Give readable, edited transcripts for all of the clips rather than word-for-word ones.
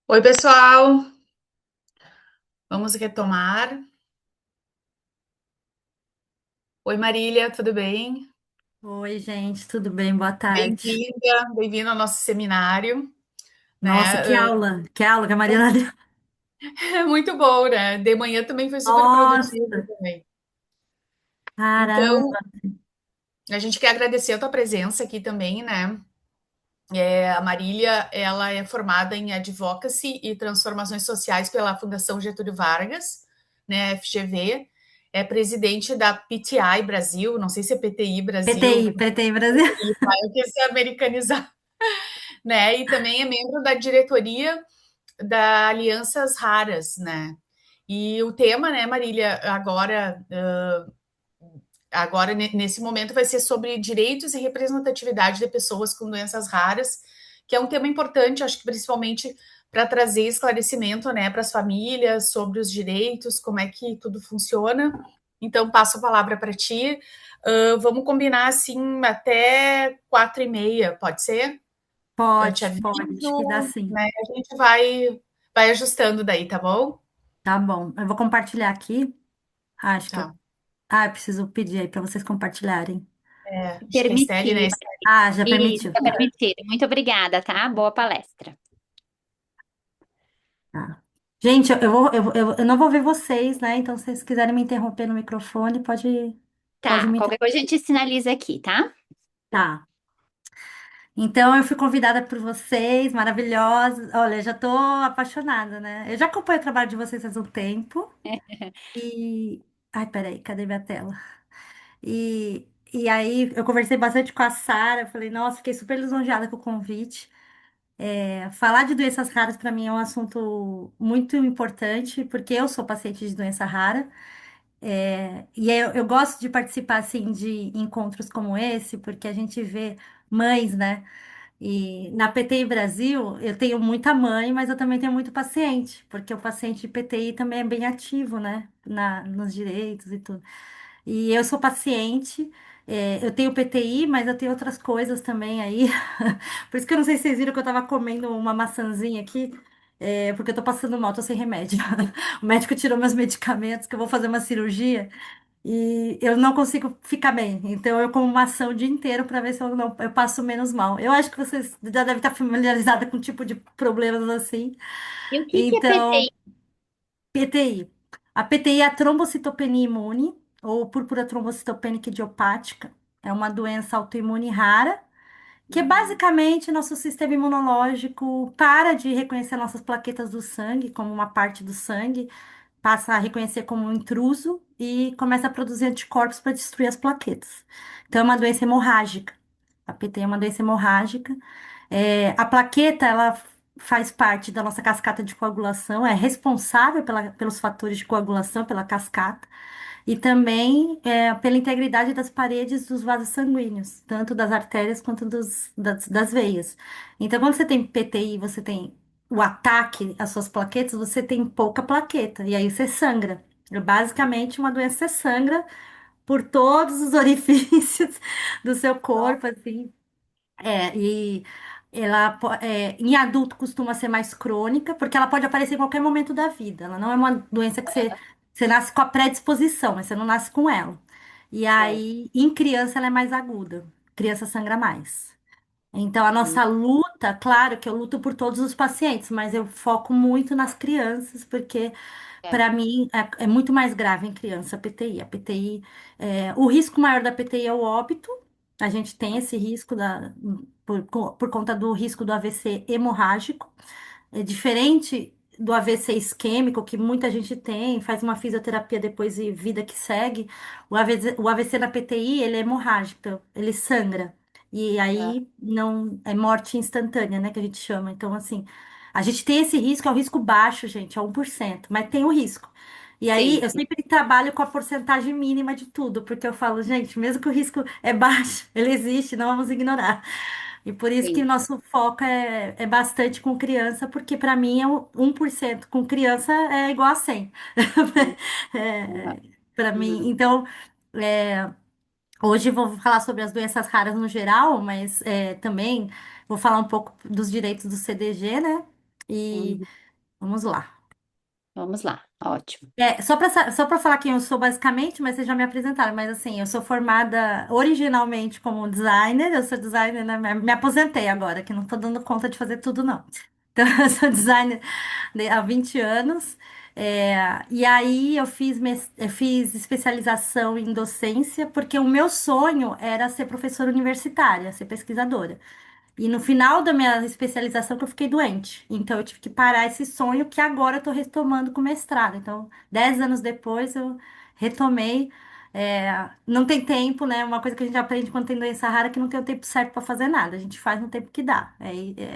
Oi, pessoal. Vamos retomar. Oi, Marília, tudo bem? Oi, gente, tudo bem? Boa tarde. Bem-vinda, bem-vindo ao nosso seminário, Nossa, né? que aula que a Mariana deu. É muito bom, né? De manhã também foi super produtivo Nossa, também. Então, caramba. a gente quer agradecer a tua presença aqui também, né? A Marília, ela é formada em Advocacy e Transformações Sociais pela Fundação Getúlio Vargas, né, FGV. É presidente da PTI Brasil, não sei se é PTI Brasil, PTI Brasil. eu quis se americanizar, né? E também é membro da diretoria da Alianças Raras, né? E o tema, né, Marília, agora nesse momento vai ser sobre direitos e representatividade de pessoas com doenças raras, que é um tema importante, acho que principalmente para trazer esclarecimento, né, para as famílias sobre os direitos, como é que tudo funciona. Então, passo a palavra para ti. Vamos combinar assim até 4h30, pode ser? Eu te Pode, acho que dá aviso, sim. né? A gente vai ajustando daí, tá bom? Tá bom. Eu vou compartilhar aqui. Acho que Tá. eu. Eu preciso pedir aí para vocês compartilharem. Acho que a Estelle, né? Permitir. Ah, já Isso, permitiu. está permitido. Muito obrigada, tá? Boa palestra. Tá. Gente, eu não vou ver vocês, né? Então, se vocês quiserem me interromper no microfone, pode Tá, me qualquer interromper. coisa a gente sinaliza aqui, tá? Tá. Então, eu fui convidada por vocês, maravilhosos. Olha, já tô apaixonada, né? Eu já acompanho o trabalho de vocês faz um tempo. E. Ai, peraí, cadê minha tela? E aí, eu conversei bastante com a Sara. Falei, nossa, fiquei super lisonjeada com o convite. Falar de doenças raras para mim é um assunto muito importante, porque eu sou paciente de doença rara. E eu gosto de participar, assim, de encontros como esse, porque a gente vê mães, né? E na PTI Brasil, eu tenho muita mãe, mas eu também tenho muito paciente, porque o paciente de PTI também é bem ativo, né, nos direitos e tudo. E eu sou paciente, eu tenho PTI, mas eu tenho outras coisas também aí. Por isso que eu não sei se vocês viram que eu tava comendo uma maçãzinha aqui, porque eu tô passando mal, tô sem remédio. O médico tirou meus medicamentos, que eu vou fazer uma cirurgia. E eu não consigo ficar bem. Então eu como maçã o dia inteiro para ver se eu não eu passo menos mal. Eu acho que vocês já devem estar familiarizados com o tipo de problemas assim. E o que que é Então, PTI? PTI. A PTI é a trombocitopenia imune, ou púrpura trombocitopênica idiopática. É uma doença autoimune rara, que é basicamente nosso sistema imunológico para de reconhecer nossas plaquetas do sangue como uma parte do sangue, passa a reconhecer como um intruso e começa a produzir anticorpos para destruir as plaquetas. Então, é uma doença hemorrágica. A PT é uma doença hemorrágica. A plaqueta, ela faz parte da nossa cascata de coagulação, é responsável pelos fatores de coagulação, pela cascata, e também pela integridade das paredes dos vasos sanguíneos, tanto das artérias quanto das veias. Então, quando você tem PTI, você tem o ataque às suas plaquetas, você tem pouca plaqueta, e aí você sangra. É basicamente uma doença que você sangra por todos os orifícios do seu corpo, assim. E em adulto costuma ser mais crônica, porque ela pode aparecer em qualquer momento da vida. Ela não é uma doença que você nasce com a predisposição, mas você não nasce com ela. E Certo. aí, em criança, ela é mais aguda. Criança sangra mais. Então, a nossa luta, claro que eu luto por todos os pacientes, mas eu foco muito nas crianças, porque Certo. para mim é muito mais grave em criança a PTI. O risco maior da PTI é o óbito. A gente tem esse risco por conta do risco do AVC hemorrágico. É diferente do AVC isquêmico, que muita gente tem, faz uma fisioterapia depois e vida que segue. O AVC na PTI, ele é hemorrágico, então, ele sangra. E Ah, aí não é morte instantânea, né, que a gente chama. Então, assim, a gente tem esse risco, é um risco baixo, gente, é 1%, mas tem o risco. E aí, sim, eu sempre trabalho com a porcentagem mínima de tudo, porque eu falo, gente, mesmo que o risco é baixo, ele existe, não vamos ignorar. E por isso que o sim. nosso foco é bastante com criança, porque para mim é 1% com criança é igual a 100. Aham. Para mim, Uhum. então, é, hoje eu vou falar sobre as doenças raras no geral, mas também vou falar um pouco dos direitos do CDG, né? E Uhum. vamos lá. Vamos lá, ótimo. Só para falar quem eu sou basicamente, mas vocês já me apresentaram, mas assim, eu sou formada originalmente como designer, eu sou designer, né? Me aposentei agora, que não estou dando conta de fazer tudo, não. Então, eu sou designer há 20 anos, e aí eu fiz especialização em docência, porque o meu sonho era ser professora universitária, ser pesquisadora. E no final da minha especialização que eu fiquei doente. Então eu tive que parar esse sonho que agora eu estou retomando com o mestrado. Então, 10 anos depois eu retomei. Não tem tempo, né? Uma coisa que a gente aprende quando tem doença rara é que não tem o tempo certo para fazer nada. A gente faz no tempo que dá.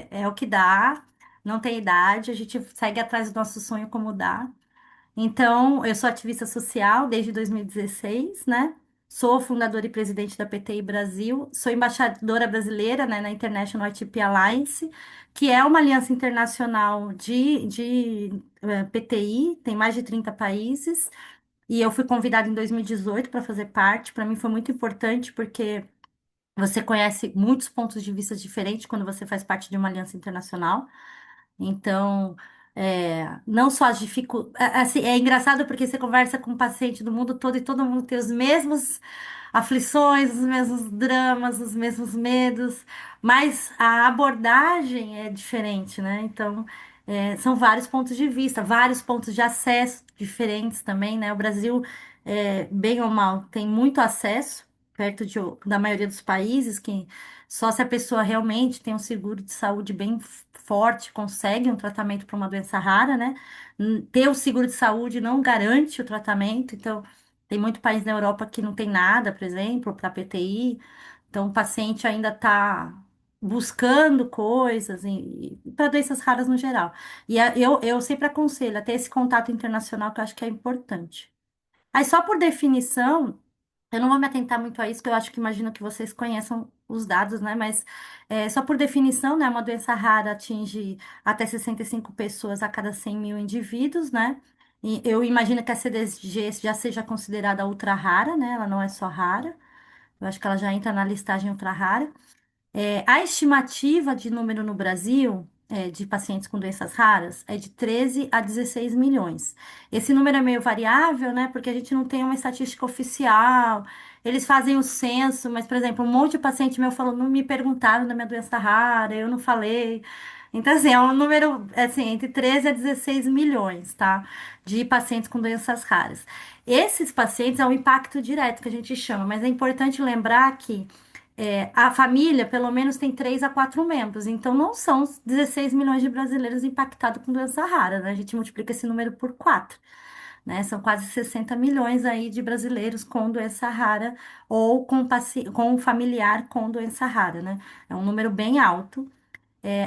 É o que dá, não tem idade, a gente segue atrás do nosso sonho como dá. Então, eu sou ativista social desde 2016, né? Sou fundadora e presidente da PTI Brasil, sou embaixadora brasileira, né, na International ITP Alliance, que é uma aliança internacional de PTI, tem mais de 30 países, e eu fui convidada em 2018 para fazer parte. Para mim foi muito importante porque você conhece muitos pontos de vista diferentes quando você faz parte de uma aliança internacional. Então, não só as dificuldades. Assim, é engraçado porque você conversa com um paciente do mundo todo e todo mundo tem os mesmos aflições, os mesmos dramas, os mesmos medos, mas a abordagem é diferente, né? Então, são vários pontos de vista, vários pontos de acesso diferentes também, né? O Brasil, bem ou mal, tem muito acesso, perto da maioria dos países, que só se a pessoa realmente tem um seguro de saúde bem forte consegue um tratamento para uma doença rara, né? Ter o seguro de saúde não garante o tratamento, então. Tem muito país na Europa que não tem nada, por exemplo, para PTI. Então, o paciente ainda está buscando coisas para doenças raras no geral. E eu sempre aconselho a ter esse contato internacional que eu acho que é importante. Aí, só por definição, eu não vou me atentar muito a isso, que eu acho que imagino que vocês conheçam os dados, né? Mas só por definição, né? Uma doença rara atinge até 65 pessoas a cada 100 mil indivíduos, né? E eu imagino que a CDG já seja considerada ultra rara, né? Ela não é só rara. Eu acho que ela já entra na listagem ultra rara. A estimativa de número no Brasil, de pacientes com doenças raras, é de 13 a 16 milhões. Esse número é meio variável, né? Porque a gente não tem uma estatística oficial. Eles fazem o censo, mas, por exemplo, um monte de paciente meu falou, não me perguntaram da minha doença rara, eu não falei. Então, assim, é um número, assim, entre 13 a 16 milhões, tá? De pacientes com doenças raras. Esses pacientes é um impacto direto que a gente chama, mas é importante lembrar que a família, pelo menos, tem 3 a 4 membros. Então, não são os 16 milhões de brasileiros impactados com doença rara, né? A gente multiplica esse número por 4, né? São quase 60 milhões aí de brasileiros com doença rara ou com um familiar com doença rara, né? É um número bem alto,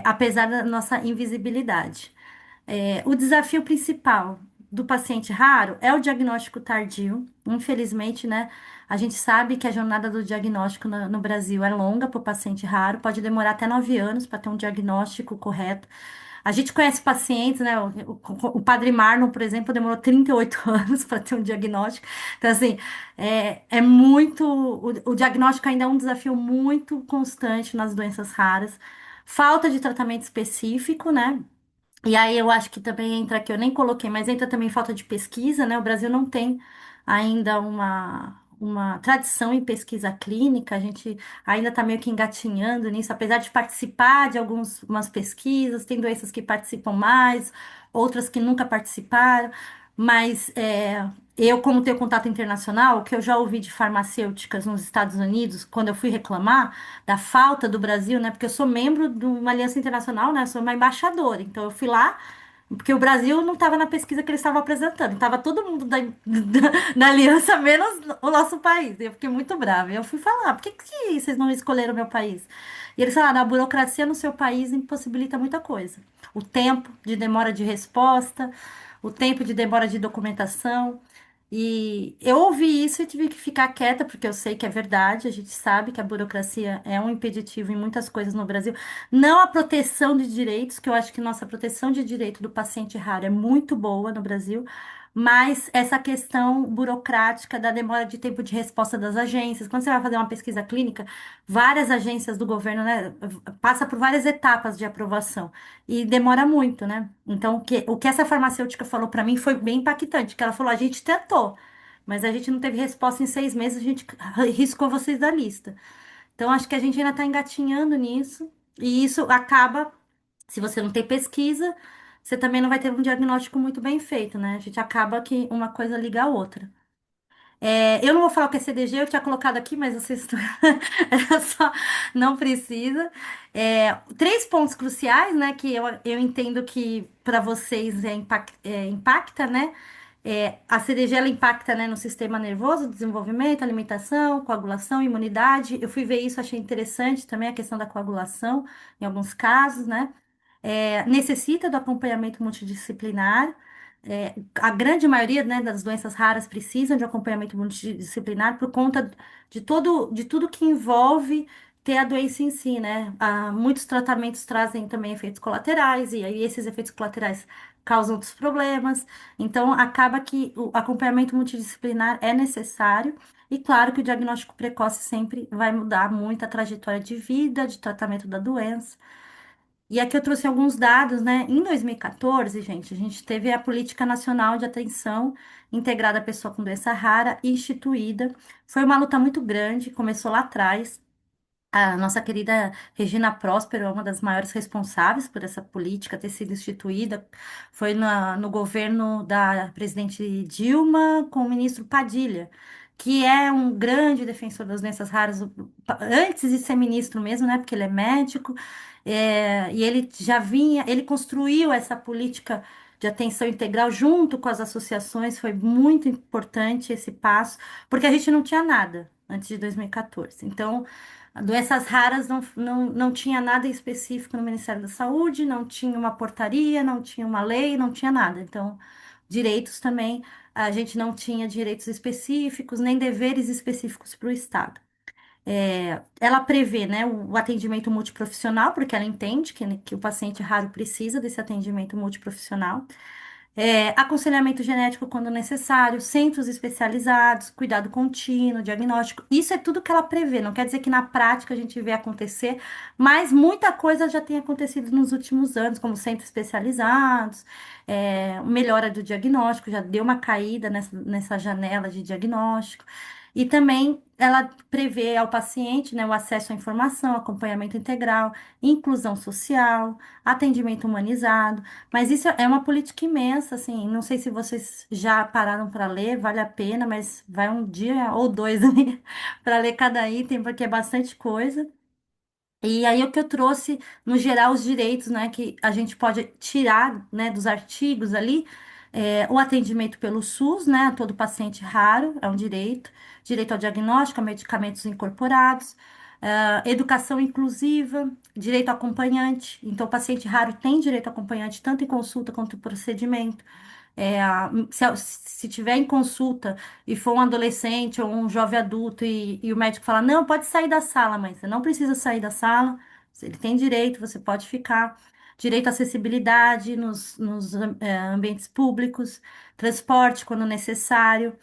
apesar da nossa invisibilidade. O desafio principal do paciente raro é o diagnóstico tardio. Infelizmente, né? A gente sabe que a jornada do diagnóstico no Brasil é longa para o paciente raro, pode demorar até 9 anos para ter um diagnóstico correto. A gente conhece pacientes, né? O padre Marlon, por exemplo, demorou 38 anos para ter um diagnóstico. Então, assim, é muito. O diagnóstico ainda é um desafio muito constante nas doenças raras. Falta de tratamento específico, né? E aí eu acho que também entra aqui, eu nem coloquei, mas entra também falta de pesquisa, né? O Brasil não tem ainda uma tradição em pesquisa clínica, a gente ainda está meio que engatinhando nisso, apesar de participar de algumas pesquisas, tem doenças que participam mais, outras que nunca participaram, mas eu, como tenho contato internacional, o que eu já ouvi de farmacêuticas nos Estados Unidos, quando eu fui reclamar da falta do Brasil, né? Porque eu sou membro de uma aliança internacional, né? Sou uma embaixadora. Então eu fui lá, porque o Brasil não estava na pesquisa que eles estavam apresentando. Estava todo mundo da aliança, menos o nosso país. E eu fiquei muito brava. E eu fui falar, por que que vocês não escolheram o meu país? E eles falaram, a burocracia no seu país impossibilita muita coisa. O tempo de demora de resposta, o tempo de demora de documentação. E eu ouvi isso e tive que ficar quieta, porque eu sei que é verdade, a gente sabe que a burocracia é um impeditivo em muitas coisas no Brasil. Não a proteção de direitos, que eu acho que nossa proteção de direito do paciente raro é muito boa no Brasil, mas essa questão burocrática da demora de tempo de resposta das agências. Quando você vai fazer uma pesquisa clínica, várias agências do governo, né, passa por várias etapas de aprovação e demora muito, né? Então, o que essa farmacêutica falou para mim foi bem impactante, que ela falou, a gente tentou, mas a gente não teve resposta em 6 meses, a gente riscou vocês da lista. Então, acho que a gente ainda está engatinhando nisso, e isso acaba, se você não tem pesquisa, você também não vai ter um diagnóstico muito bem feito, né? A gente acaba que uma coisa liga a outra. Eu não vou falar o que é CDG, eu tinha colocado aqui, mas vocês era só não precisa. 3 pontos cruciais, né? Que eu entendo que para vocês impacta, né? A CDG ela impacta, né, no sistema nervoso, desenvolvimento, alimentação, coagulação, imunidade. Eu fui ver isso, achei interessante também a questão da coagulação, em alguns casos, né? Necessita do acompanhamento multidisciplinar. A grande maioria, né, das doenças raras precisam de acompanhamento multidisciplinar por conta de tudo que envolve ter a doença em si, né? Muitos tratamentos trazem também efeitos colaterais, e aí esses efeitos colaterais causam outros problemas. Então, acaba que o acompanhamento multidisciplinar é necessário. E claro que o diagnóstico precoce sempre vai mudar muito a trajetória de vida, de tratamento da doença. E aqui eu trouxe alguns dados, né? Em 2014, gente, a gente teve a Política Nacional de Atenção Integrada à Pessoa com Doença Rara instituída. Foi uma luta muito grande, começou lá atrás. A nossa querida Regina Próspero é uma das maiores responsáveis por essa política ter sido instituída. Foi no governo da presidente Dilma com o ministro Padilha, que é um grande defensor das doenças raras, antes de ser ministro mesmo, né? Porque ele é médico, e ele já vinha, ele construiu essa política de atenção integral junto com as associações. Foi muito importante esse passo, porque a gente não tinha nada antes de 2014. Então, doenças raras não tinha nada específico no Ministério da Saúde, não tinha uma portaria, não tinha uma lei, não tinha nada. Então, direitos também, a gente não tinha direitos específicos, nem deveres específicos para o Estado. Ela prevê, né, o atendimento multiprofissional, porque ela entende que o paciente raro precisa desse atendimento multiprofissional. Aconselhamento genético quando necessário, centros especializados, cuidado contínuo, diagnóstico. Isso é tudo que ela prevê. Não quer dizer que na prática a gente vê acontecer, mas muita coisa já tem acontecido nos últimos anos, como centros especializados, melhora do diagnóstico, já deu uma caída nessa janela de diagnóstico. E também ela prevê ao paciente, né, o acesso à informação, acompanhamento integral, inclusão social, atendimento humanizado. Mas isso é uma política imensa, assim. Não sei se vocês já pararam para ler, vale a pena, mas vai um dia ou dois ali para ler cada item, porque é bastante coisa. E aí o que eu trouxe, no geral, os direitos, né, que a gente pode tirar, né, dos artigos ali, o atendimento pelo SUS, né, a todo paciente raro, é um direito, direito ao diagnóstico, a medicamentos incorporados, educação inclusiva, direito ao acompanhante, então o paciente raro tem direito ao acompanhante tanto em consulta quanto em procedimento. Se tiver em consulta e for um adolescente ou um jovem adulto e o médico falar, não, pode sair da sala, mãe, você não precisa sair da sala, ele tem direito, você pode ficar. Direito à acessibilidade nos ambientes públicos, transporte quando necessário.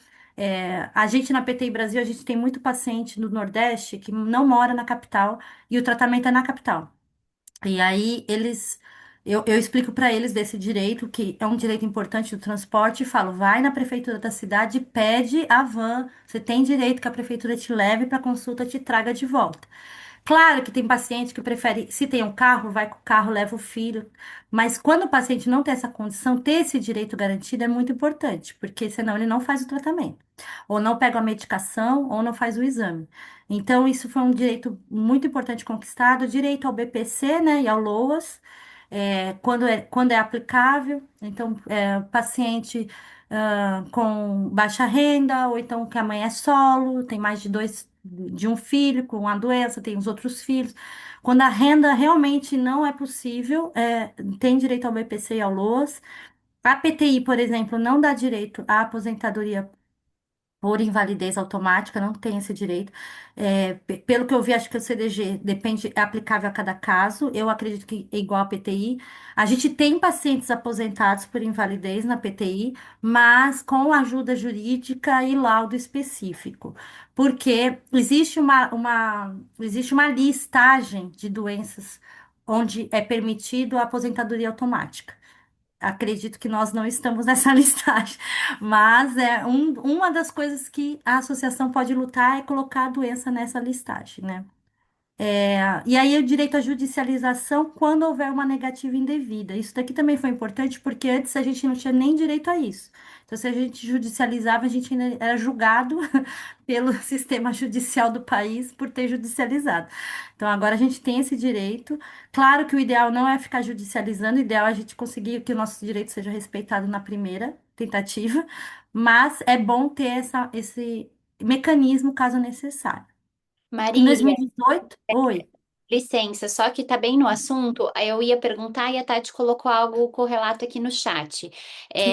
A gente na PTI Brasil, a gente tem muito paciente do Nordeste que não mora na capital e o tratamento é na capital. E aí eu explico para eles desse direito, que é um direito importante do transporte, e falo, vai na prefeitura da cidade, pede a van, você tem direito que a prefeitura te leve para consulta, te traga de volta. Claro que tem paciente que prefere, se tem um carro, vai com o carro, leva o filho. Mas quando o paciente não tem essa condição, ter esse direito garantido é muito importante, porque senão ele não faz o tratamento, ou não pega a medicação, ou não faz o exame. Então, isso foi um direito muito importante conquistado, direito ao BPC, né, e ao LOAS, quando é aplicável. Então, paciente com baixa renda, ou então que a mãe é solo, tem mais de um filho com uma doença, tem os outros filhos. Quando a renda realmente não é possível, tem direito ao BPC e ao LOAS. A PTI, por exemplo, não dá direito à aposentadoria por invalidez automática, não tem esse direito. Pelo que eu vi, acho que o CDG depende, é aplicável a cada caso. Eu acredito que é igual a PTI. A gente tem pacientes aposentados por invalidez na PTI, mas com ajuda jurídica e laudo específico. Porque existe uma listagem de doenças onde é permitido a aposentadoria automática. Acredito que nós não estamos nessa listagem, mas uma das coisas que a associação pode lutar é colocar a doença nessa listagem, né? E aí o direito à judicialização quando houver uma negativa indevida. Isso daqui também foi importante porque antes a gente não tinha nem direito a isso. Então, se a gente judicializava, a gente ainda era julgado pelo sistema judicial do país por ter judicializado. Então, agora a gente tem esse direito. Claro que o ideal não é ficar judicializando, o ideal é a gente conseguir que o nosso direito seja respeitado na primeira tentativa, mas é bom ter esse mecanismo caso necessário. Em Marília, 2018, oi, licença, só que tá bem no assunto. Aí eu ia perguntar e a Tati colocou algo correlato aqui no chat.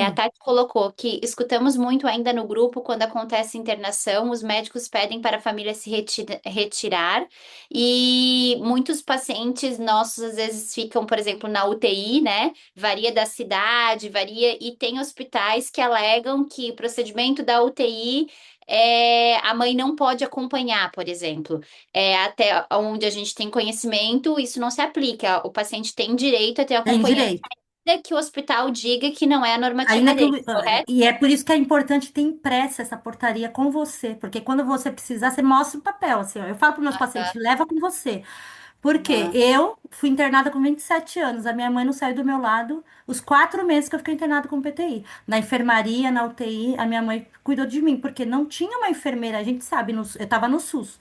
A sim, Tati colocou que escutamos muito ainda no grupo quando acontece internação, os médicos pedem para a família se retirar e muitos pacientes nossos às vezes ficam, por exemplo, na UTI, né? Varia da cidade, varia, e tem hospitais que alegam que o procedimento da UTI a mãe não pode acompanhar, por exemplo. Até onde a gente tem conhecimento, isso não se aplica. O paciente tem direito a ter tem acompanhante, direito. ainda que o hospital diga que não é a normativa Ainda que dele, correto? e é por isso que é importante ter impressa essa portaria com você, porque quando você precisar, você mostra o papel, assim, ó. Eu falo para meus pacientes, leva com você. Porque Aham. eu fui internada com 27 anos, a minha mãe não saiu do meu lado os 4 meses que eu fiquei internada com PTI. Na enfermaria, na UTI, a minha mãe cuidou de mim, porque não tinha uma enfermeira, a gente sabe, eu tava no SUS.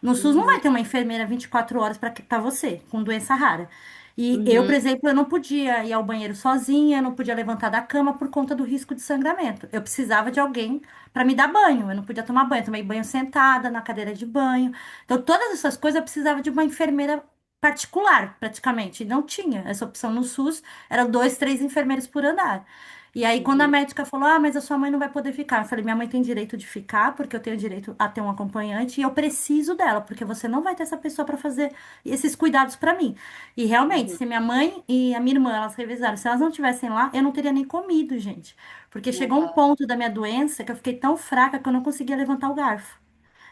No SUS não Uhum. vai ter uma enfermeira 24 horas para você, com doença rara. E eu, por Uhum. exemplo, eu não podia ir ao banheiro sozinha, eu não podia levantar da cama por conta do risco de sangramento. Eu precisava de alguém para me dar banho, eu não podia tomar banho, eu tomei banho sentada na cadeira de banho. Então, todas essas coisas eu precisava de uma enfermeira particular, praticamente. E não tinha essa opção no SUS, eram dois, três enfermeiros por andar. E aí, quando a Uhum. médica falou, ah, mas a sua mãe não vai poder ficar, eu falei, minha mãe tem direito de ficar, porque eu tenho direito a ter um acompanhante e eu preciso dela, porque você não vai ter essa pessoa para fazer esses cuidados para mim. E realmente, Uhum. se minha mãe e a minha irmã, elas revezaram, se elas não estivessem lá, eu não teria nem comido, gente. Porque chegou um Aham. ponto da minha doença que eu fiquei tão fraca que eu não conseguia levantar o garfo.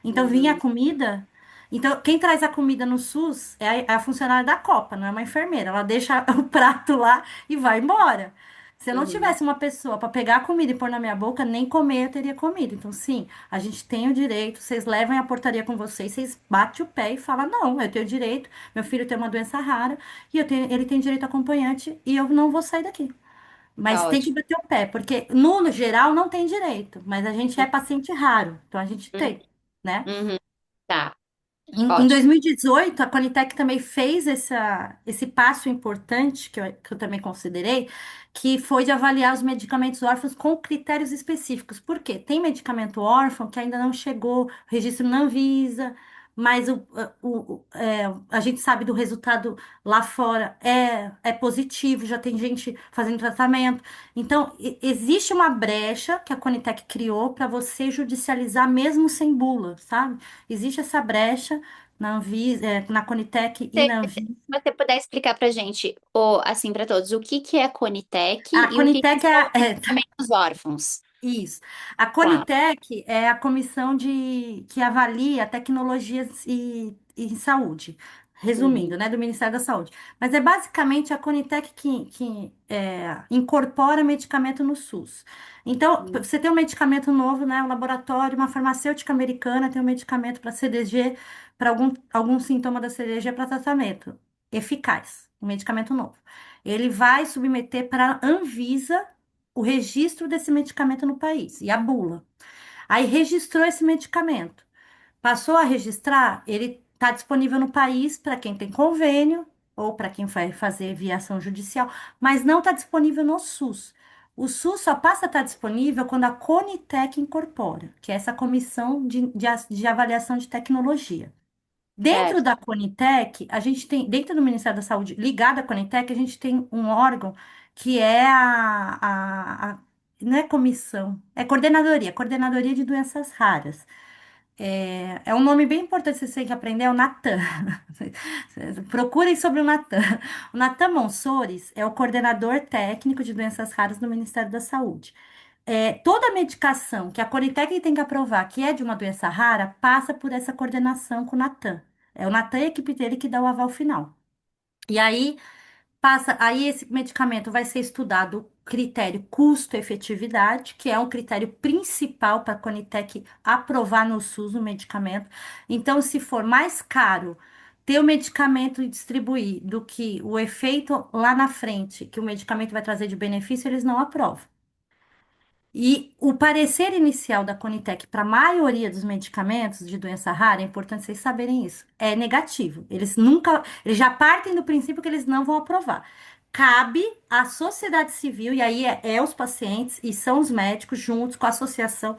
Então vinha a Uhum. comida. Então, quem traz a comida no SUS é a funcionária da Copa, não é uma enfermeira. Ela deixa o prato lá e vai embora. Se eu não Uhum. tivesse uma pessoa para pegar a comida e pôr na minha boca, nem comer eu teria comido. Então, sim, a gente tem o direito. Vocês levam a portaria com vocês, vocês batem o pé e falam: não, eu tenho direito. Meu filho tem uma doença rara e ele tem direito a acompanhante e eu não vou sair daqui. Mas Tá tem que ótimo. bater o pé, porque no geral não tem direito, mas a gente é paciente raro, então a gente Uhum. tem, né? Uhum. Tá, Em ótimo. 2018, a Conitec também fez esse passo importante, que eu também considerei, que foi de avaliar os medicamentos órfãos com critérios específicos. Por quê? Tem medicamento órfão que ainda não chegou, o registro não Anvisa, mas a gente sabe do resultado lá fora é positivo, já tem gente fazendo tratamento. Então, existe uma brecha que a Conitec criou para você judicializar mesmo sem bula, sabe? Existe essa brecha na Anvisa, na Conitec e Se na Anvisa. você puder explicar para gente, assim, para todos, o que que é Conitec A e o que que Conitec são os medicamentos órfãos? isso. A Tá. Conitec é a comissão que avalia tecnologias em saúde, Uhum. resumindo, né, do Ministério da Saúde. Mas é basicamente a Conitec que incorpora medicamento no SUS. Então, Uhum. você tem um medicamento novo, né, um laboratório, uma farmacêutica americana tem um medicamento para CDG, para algum sintoma da CDG para tratamento eficaz, um medicamento novo. Ele vai submeter para a Anvisa o registro desse medicamento no país e a bula. Aí registrou esse medicamento. Passou a registrar, ele está disponível no país para quem tem convênio ou para quem vai fazer via ação judicial, mas não está disponível no SUS. O SUS só passa a estar disponível quando a Conitec incorpora, que é essa comissão de avaliação de tecnologia. Dentro Certo. da Conitec, a gente tem, dentro do Ministério da Saúde, ligado à Conitec, a gente tem um órgão que é não é comissão, é coordenadoria de doenças raras. É um nome bem importante que vocês têm que aprender, é o Natan. Procurem sobre o Natan. O Natan Monsores é o coordenador técnico de doenças raras do Ministério da Saúde. Toda medicação que a Conitec tem que aprovar que é de uma doença rara, passa por essa coordenação com o Natan. É o Natan e a equipe dele que dá o aval final. E aí esse medicamento vai ser estudado o critério custo-efetividade, que é um critério principal para a Conitec aprovar no SUS o medicamento. Então, se for mais caro ter o medicamento e distribuir do que o efeito lá na frente, que o medicamento vai trazer de benefício, eles não aprovam. E o parecer inicial da Conitec para a maioria dos medicamentos de doença rara, é importante vocês saberem isso, é negativo. Eles já partem do princípio que eles não vão aprovar. Cabe à sociedade civil, e aí é os pacientes e são os médicos juntos com a associação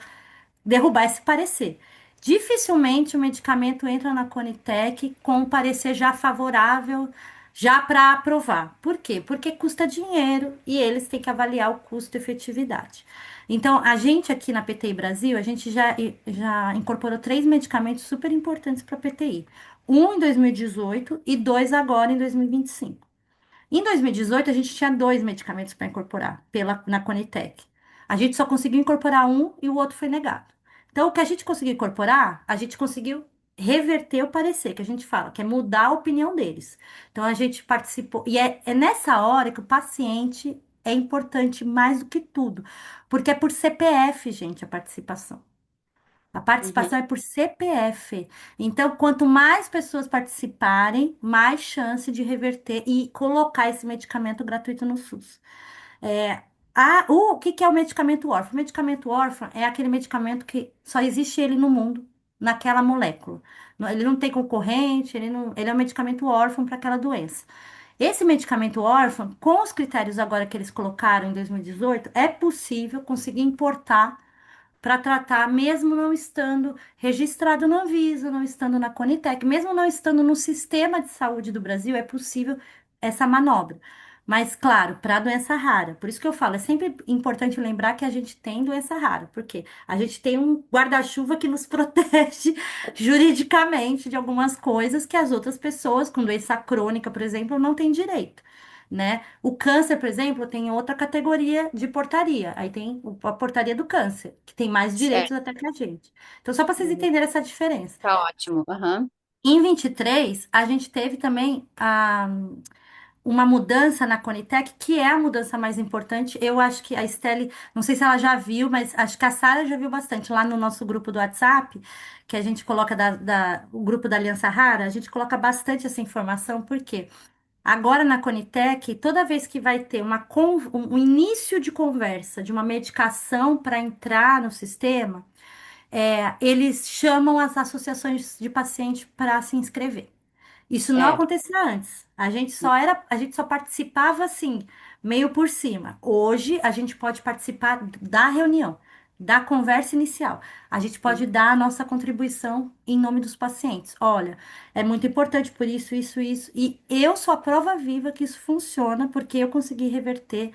derrubar esse parecer. Dificilmente o medicamento entra na Conitec com um parecer já favorável, já para aprovar. Por quê? Porque custa dinheiro e eles têm que avaliar o custo-efetividade. Então, a gente aqui na PTI Brasil, a gente já incorporou 3 medicamentos super importantes para a PTI. Um em 2018 e 2 agora em 2025. Em 2018, a gente tinha 2 medicamentos para incorporar na Conitec. A gente só conseguiu incorporar um e o outro foi negado. Então, o que a gente conseguiu incorporar, a gente conseguiu reverter o parecer, que a gente fala, que é mudar a opinião deles. Então, a gente participou. E é nessa hora que o paciente é importante mais do que tudo, porque é por CPF, gente, a participação. A Uhum. participação é por CPF. Então, quanto mais pessoas participarem, mais chance de reverter e colocar esse medicamento gratuito no SUS. É, o que que é o medicamento órfão? O medicamento órfão é aquele medicamento que só existe ele no mundo, naquela molécula. Ele não tem concorrente, ele é um medicamento órfão para aquela doença. Esse medicamento órfão, com os critérios agora que eles colocaram em 2018, é possível conseguir importar para tratar, mesmo não estando registrado na Anvisa, não estando na Conitec, mesmo não estando no sistema de saúde do Brasil, é possível essa manobra. Mas, claro, para doença rara. Por isso que eu falo, é sempre importante lembrar que a gente tem doença rara, porque a gente tem um guarda-chuva que nos protege juridicamente de algumas coisas que as outras pessoas com doença crônica, por exemplo, não têm direito. Né? O câncer, por exemplo, tem outra categoria de portaria. Aí tem a portaria do câncer, que tem mais direitos Certo. até que a gente. Então, só para vocês Uhum. entenderem essa diferença. Tá ótimo. Aham. Em 23, a gente teve também uma mudança na Conitec, que é a mudança mais importante. Eu acho que a Estelle, não sei se ela já viu, mas acho que a Sara já viu bastante lá no nosso grupo do WhatsApp, que a gente coloca o grupo da Aliança Rara, a gente coloca bastante essa informação, por quê? Agora na Conitec, toda vez que vai ter um início de conversa de uma medicação para entrar no sistema, eles chamam as associações de paciente para se inscrever. Isso não Certo. acontecia antes. A gente só participava assim, meio por cima. Hoje a gente pode participar da reunião, da conversa inicial. A gente pode dar a nossa contribuição em nome dos pacientes. Olha, é muito importante por isso, isso, isso. E eu sou a prova viva que isso funciona, porque eu consegui reverter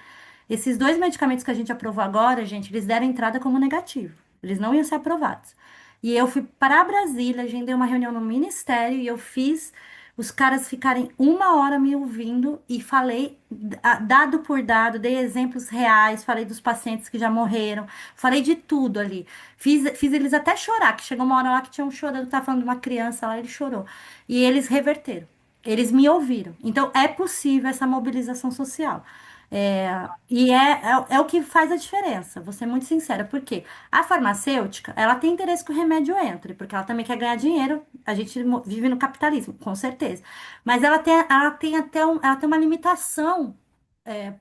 esses 2 medicamentos que a gente aprovou agora, gente, eles deram entrada como negativo. Eles não iam ser aprovados. E eu fui para Brasília, agendei uma reunião no ministério e eu fiz os caras ficarem 1 hora me ouvindo e falei, dado por dado, dei exemplos reais, falei dos pacientes que já morreram, falei de tudo ali. Fiz eles até chorar, que chegou uma hora lá que tinha um chorando, tava falando de uma criança lá, ele chorou. E eles reverteram. Eles me ouviram. Então, é possível essa mobilização social. E é o que faz a diferença, vou ser muito sincera, porque a farmacêutica, ela tem interesse que o remédio entre, porque ela também quer ganhar dinheiro, a gente vive no capitalismo, com certeza. Mas ela tem uma limitação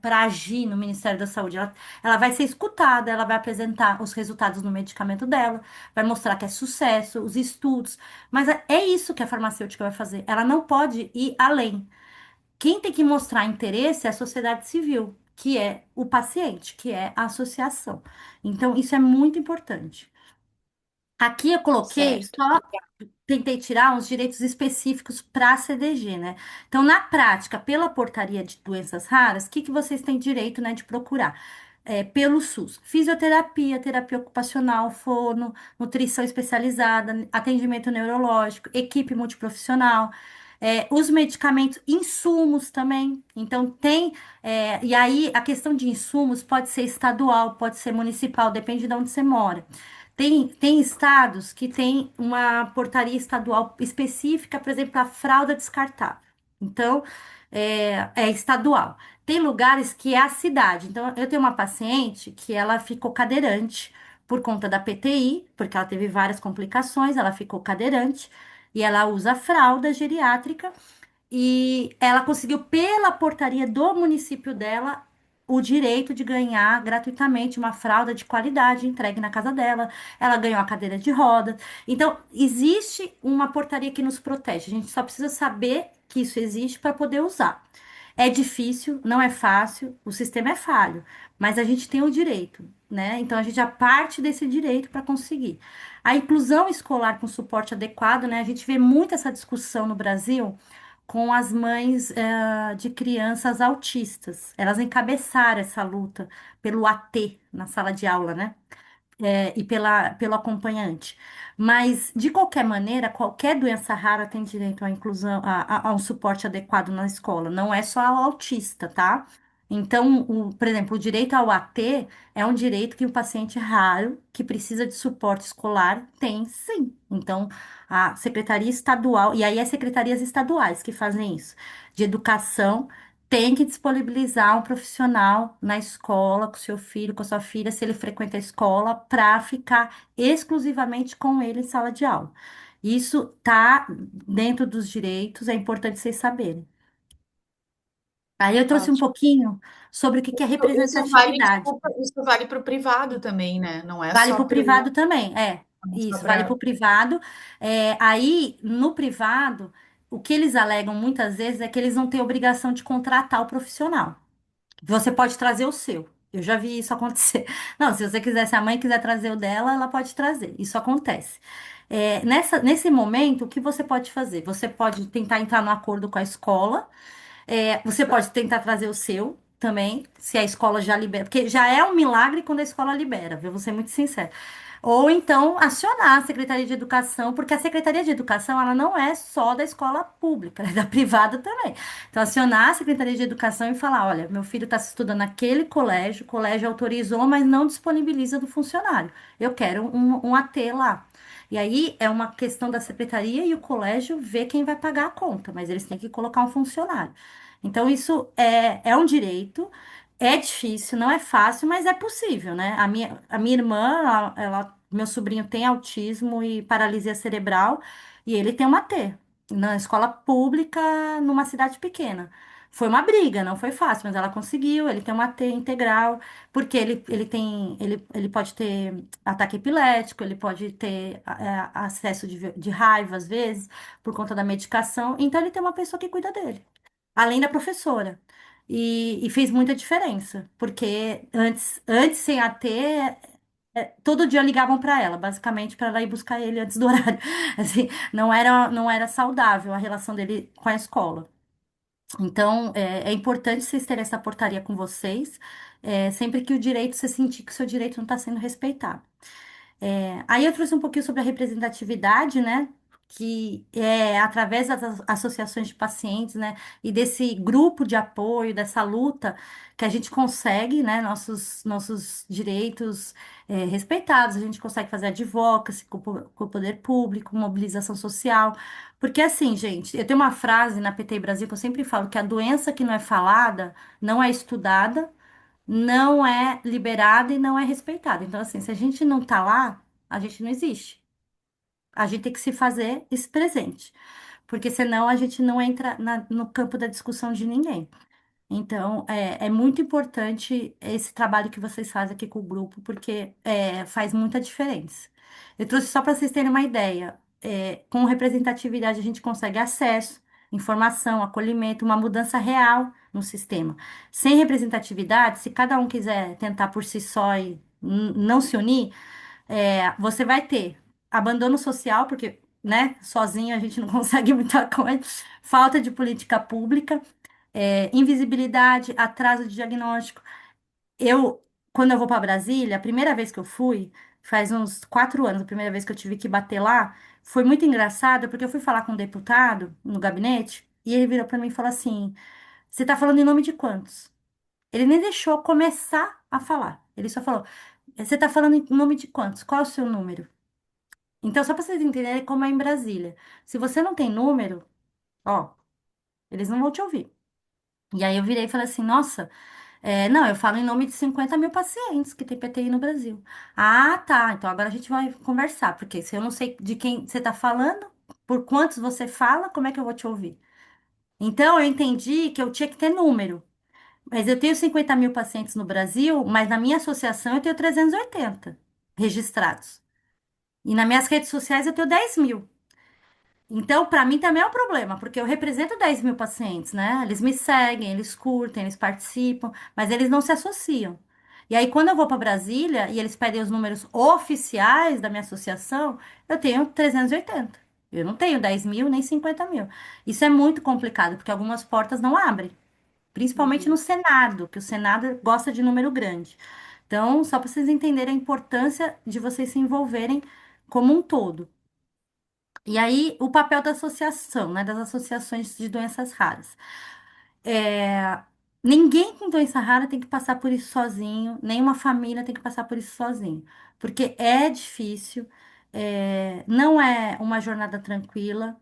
para agir no Ministério da Saúde. Ela vai ser escutada, ela vai apresentar os resultados no medicamento dela, vai mostrar que é sucesso, os estudos, mas é isso que a farmacêutica vai fazer, ela não pode ir além. Quem tem que mostrar interesse é a sociedade civil, que é o paciente, que é a associação. Então, isso é muito importante. Aqui eu coloquei, Certo. só tentei tirar uns direitos específicos para a CDG, né? Então, na prática, pela portaria de doenças raras, o que que vocês têm direito, né, de procurar? pelo SUS. Fisioterapia, terapia ocupacional, fono, nutrição especializada, atendimento neurológico, equipe multiprofissional, os medicamentos, insumos também. Então, e aí a questão de insumos pode ser estadual, pode ser municipal, depende de onde você mora. Tem estados que tem uma portaria estadual específica, por exemplo, a fralda descartável. Então, é estadual. Tem lugares que é a cidade. Então, eu tenho uma paciente que ela ficou cadeirante por conta da PTI, porque ela teve várias complicações, ela ficou cadeirante e ela usa fralda geriátrica e ela conseguiu, pela portaria do município dela, o direito de ganhar gratuitamente uma fralda de qualidade entregue na casa dela. Ela ganhou a cadeira de rodas. Então, existe uma portaria que nos protege. A gente só precisa saber que isso existe para poder usar. É difícil, não é fácil, o sistema é falho, mas a gente tem o direito, né? Então a gente já parte desse direito para conseguir. A inclusão escolar com suporte adequado, né? A gente vê muito essa discussão no Brasil com as mães de crianças autistas. Elas encabeçaram essa luta pelo AT na sala de aula, né? E pelo acompanhante. Mas, de qualquer maneira, qualquer doença rara tem direito à inclusão, a um suporte adequado na escola. Não é só ao autista, tá? Então, por exemplo, o direito ao AT é um direito que o paciente raro, que precisa de suporte escolar, tem sim. Então, a Secretaria Estadual, e aí é secretarias estaduais que fazem isso, de educação tem que disponibilizar um profissional na escola, com seu filho, com sua filha, se ele frequenta a escola, para ficar exclusivamente com ele em sala de aula. Isso tá dentro dos direitos, é importante vocês saberem. Aí eu trouxe um Ótimo. pouquinho sobre o que que é Isso vale, representatividade. desculpa, isso vale para o privado também, né? Não é Vale só para o para privado também, só isso, vale para para o privado. Aí, no privado, o que eles alegam muitas vezes é que eles não têm obrigação de contratar o profissional. Você pode trazer o seu. Eu já vi isso acontecer. Não, se você quiser, se a mãe quiser trazer o dela, ela pode trazer. Isso acontece. Nesse momento, o que você pode fazer? Você pode tentar entrar no acordo com a escola. Você pode tentar trazer o seu também, se a escola já libera. Porque já é um milagre quando a escola libera, viu? Vou ser muito sincera. Ou então acionar a Secretaria de Educação, porque a Secretaria de Educação ela não é só da escola pública, é da privada também. Então, acionar a Secretaria de Educação e falar: olha, meu filho está estudando naquele colégio, o colégio autorizou, mas não disponibiliza do funcionário. Eu quero um AT lá. E aí é uma questão da secretaria e o colégio ver quem vai pagar a conta, mas eles têm que colocar um funcionário. Então, isso é um direito. É difícil, não é fácil, mas é possível, né? A minha irmã, meu sobrinho tem autismo e paralisia cerebral, e ele tem uma T na escola pública numa cidade pequena. Foi uma briga, não foi fácil, mas ela conseguiu. Ele tem uma T integral, porque ele pode ter ataque epilético, ele pode ter acesso de raiva às vezes, por conta da medicação. Então, ele tem uma pessoa que cuida dele além da professora. E fez muita diferença, porque antes sem a T, todo dia ligavam para ela, basicamente para ela ir buscar ele antes do horário. Assim, não era saudável a relação dele com a escola. Então, é importante vocês terem essa portaria com vocês, sempre que o direito, você sentir que o seu direito não está sendo respeitado. Aí eu trouxe um pouquinho sobre a representatividade, né? Que é através das associações de pacientes, né? E desse grupo de apoio, dessa luta, que a gente consegue, né? Nossos direitos respeitados, a gente consegue fazer advocacy com o poder público, mobilização social. Porque assim, gente, eu tenho uma frase na PT Brasil que eu sempre falo que a doença que não é falada não é estudada, não é liberada e não é respeitada. Então, assim, se a gente não tá lá, a gente não existe. A gente tem que se fazer esse presente, porque senão a gente não entra no campo da discussão de ninguém. Então, é muito importante esse trabalho que vocês fazem aqui com o grupo, porque faz muita diferença. Eu trouxe só para vocês terem uma ideia. Com representatividade, a gente consegue acesso, informação, acolhimento, uma mudança real no sistema. Sem representatividade, se cada um quiser tentar por si só e não se unir, você vai ter abandono social, porque, né, sozinho a gente não consegue muita coisa, falta de política pública invisibilidade, atraso de diagnóstico. Eu, quando eu vou para Brasília, a primeira vez que eu fui, faz uns 4 anos, a primeira vez que eu tive que bater lá, foi muito engraçado, porque eu fui falar com um deputado no gabinete, e ele virou para mim e falou assim: Você tá falando em nome de quantos? Ele nem deixou eu começar a falar. Ele só falou: Você tá falando em nome de quantos? Qual é o seu número? Então, só para vocês entenderem como é em Brasília. Se você não tem número, ó, eles não vão te ouvir. E aí eu virei e falei assim: Nossa. Não, eu falo em nome de 50 mil pacientes que tem PTI no Brasil. Ah, tá. Então agora a gente vai conversar, porque se eu não sei de quem você está falando, por quantos você fala, como é que eu vou te ouvir? Então eu entendi que eu tinha que ter número. Mas eu tenho 50 mil pacientes no Brasil, mas na minha associação eu tenho 380 registrados. E nas minhas redes sociais eu tenho 10 mil. Então, para mim também é um problema, porque eu represento 10 mil pacientes, né? Eles me seguem, eles curtem, eles participam, mas eles não se associam. E aí, quando eu vou para Brasília e eles pedem os números oficiais da minha associação, eu tenho 380. Eu não tenho 10 mil nem 50 mil. Isso é muito complicado, porque algumas portas não abrem, principalmente no Uhum. Senado, que o Senado gosta de número grande. Então, só para vocês entenderem a importância de vocês se envolverem como um todo. E aí, o papel da associação, né, das associações de doenças raras. É, ninguém com doença rara tem que passar por isso sozinho, nenhuma família tem que passar por isso sozinho, porque é difícil, não é uma jornada tranquila.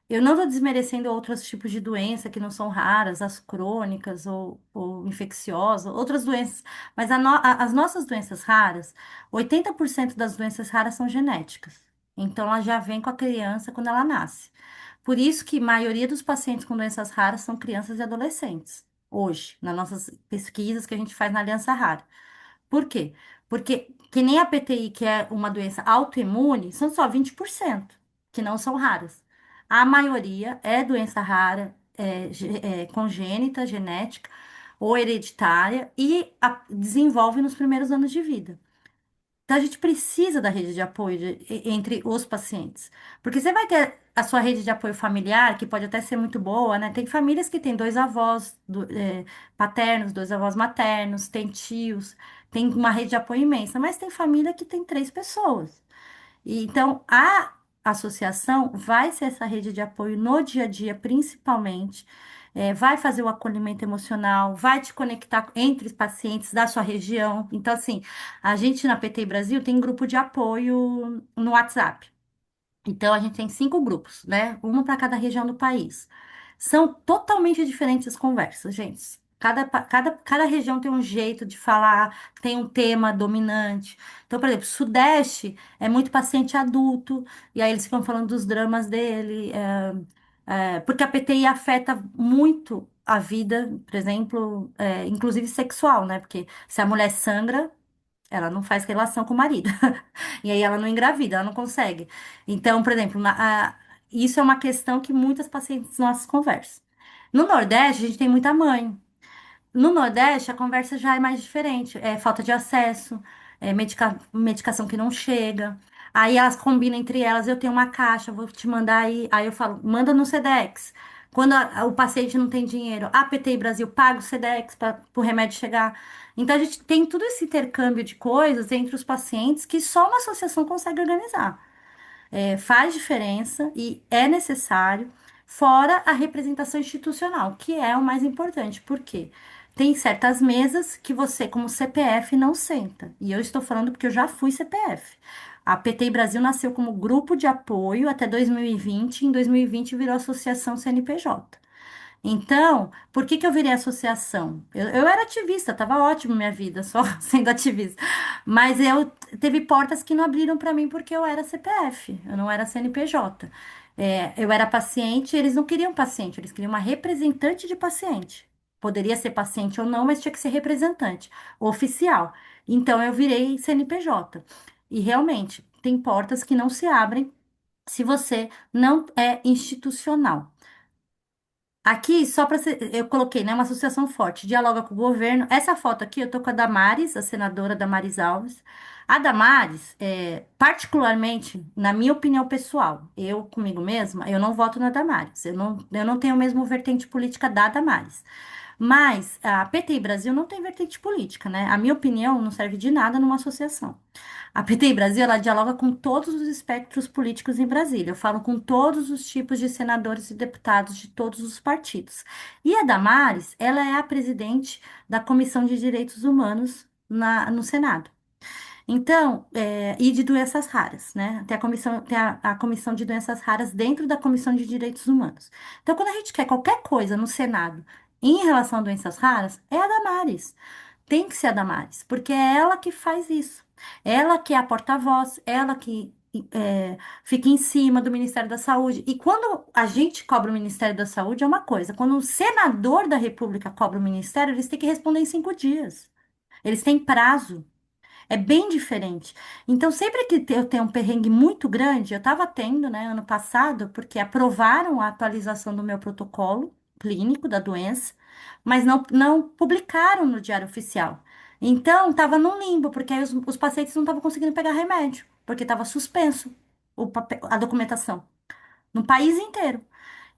Eu não estou desmerecendo outros tipos de doença que não são raras, as crônicas ou infecciosas, outras doenças, mas as nossas doenças raras, 80% das doenças raras são genéticas. Então, ela já vem com a criança quando ela nasce. Por isso que a maioria dos pacientes com doenças raras são crianças e adolescentes, hoje, nas nossas pesquisas que a gente faz na Aliança Rara. Por quê? Porque que nem a PTI, que é uma doença autoimune, são só 20% que não são raras. A maioria é doença rara, congênita, genética ou hereditária e desenvolve nos primeiros anos de vida. Então, a gente precisa da rede de apoio entre os pacientes. Porque você vai ter a sua rede de apoio familiar, que pode até ser muito boa, né? Tem famílias que têm dois avós paternos, dois avós maternos, tem tios, tem uma rede de apoio imensa, mas tem família que tem 3 pessoas. Então, a associação vai ser essa rede de apoio no dia a dia, principalmente. Vai fazer o acolhimento emocional, vai te conectar entre os pacientes da sua região. Então, assim, a gente na PT Brasil tem grupo de apoio no WhatsApp. Então, a gente tem 5 grupos, né? Uma para cada região do país. São totalmente diferentes as conversas, gente. Cada região tem um jeito de falar, tem um tema dominante. Então, por exemplo, Sudeste é muito paciente adulto, e aí eles ficam falando dos dramas dele, porque a PTI afeta muito a vida, por exemplo, inclusive sexual, né? Porque se a mulher sangra, ela não faz relação com o marido. E aí ela não engravida, ela não consegue. Então, por exemplo, isso é uma questão que muitas pacientes nossas conversam. No Nordeste, a gente tem muita mãe. No Nordeste, a conversa já é mais diferente. É falta de acesso, medicação que não chega. Aí elas combinam entre elas, eu tenho uma caixa, vou te mandar aí. Aí eu falo, manda no Sedex. Quando o paciente não tem dinheiro, a PTI Brasil paga o Sedex para o remédio chegar. Então a gente tem todo esse intercâmbio de coisas entre os pacientes que só uma associação consegue organizar. Faz diferença e é necessário, fora a representação institucional, que é o mais importante. Por quê? Tem certas mesas que você, como CPF, não senta. E eu estou falando porque eu já fui CPF. A PT Brasil nasceu como grupo de apoio até 2020. Em 2020 virou associação CNPJ. Então, por que que eu virei associação? Eu era ativista, estava ótimo minha vida, só sendo ativista. Mas eu teve portas que não abriram para mim porque eu era CPF, eu não era CNPJ. Eu era paciente, eles não queriam paciente, eles queriam uma representante de paciente. Poderia ser paciente ou não, mas tinha que ser representante, oficial. Então eu virei CNPJ. E realmente, tem portas que não se abrem se você não é institucional. Aqui, só para eu coloquei, né, uma associação forte, dialoga com o governo. Essa foto aqui, eu tô com a Damares, a senadora Damares Alves. A Damares, particularmente, na minha opinião pessoal, eu comigo mesma, eu não voto na Damares. Eu não tenho o mesmo vertente política da Damares. Mas a PTI Brasil não tem vertente política, né? A minha opinião não serve de nada numa associação. A PTI Brasil, ela dialoga com todos os espectros políticos em Brasília. Eu falo com todos os tipos de senadores e deputados de todos os partidos. E a Damares, ela é a presidente da Comissão de Direitos Humanos no Senado. Então, e de doenças raras, né? Tem a comissão de doenças raras dentro da Comissão de Direitos Humanos. Então, quando a gente quer qualquer coisa no Senado em relação a doenças raras, é a Damares. Tem que ser a Damares, porque é ela que faz isso. Ela que é a porta-voz, ela que fica em cima do Ministério da Saúde. E quando a gente cobra o Ministério da Saúde, é uma coisa. Quando o senador da República cobra o Ministério, eles têm que responder em 5 dias. Eles têm prazo. É bem diferente. Então, sempre que eu tenho um perrengue muito grande, eu estava tendo, né, ano passado, porque aprovaram a atualização do meu protocolo clínico da doença, mas não publicaram no Diário Oficial. Então, estava num limbo, porque aí os pacientes não estavam conseguindo pegar remédio, porque estava suspenso a documentação no país inteiro.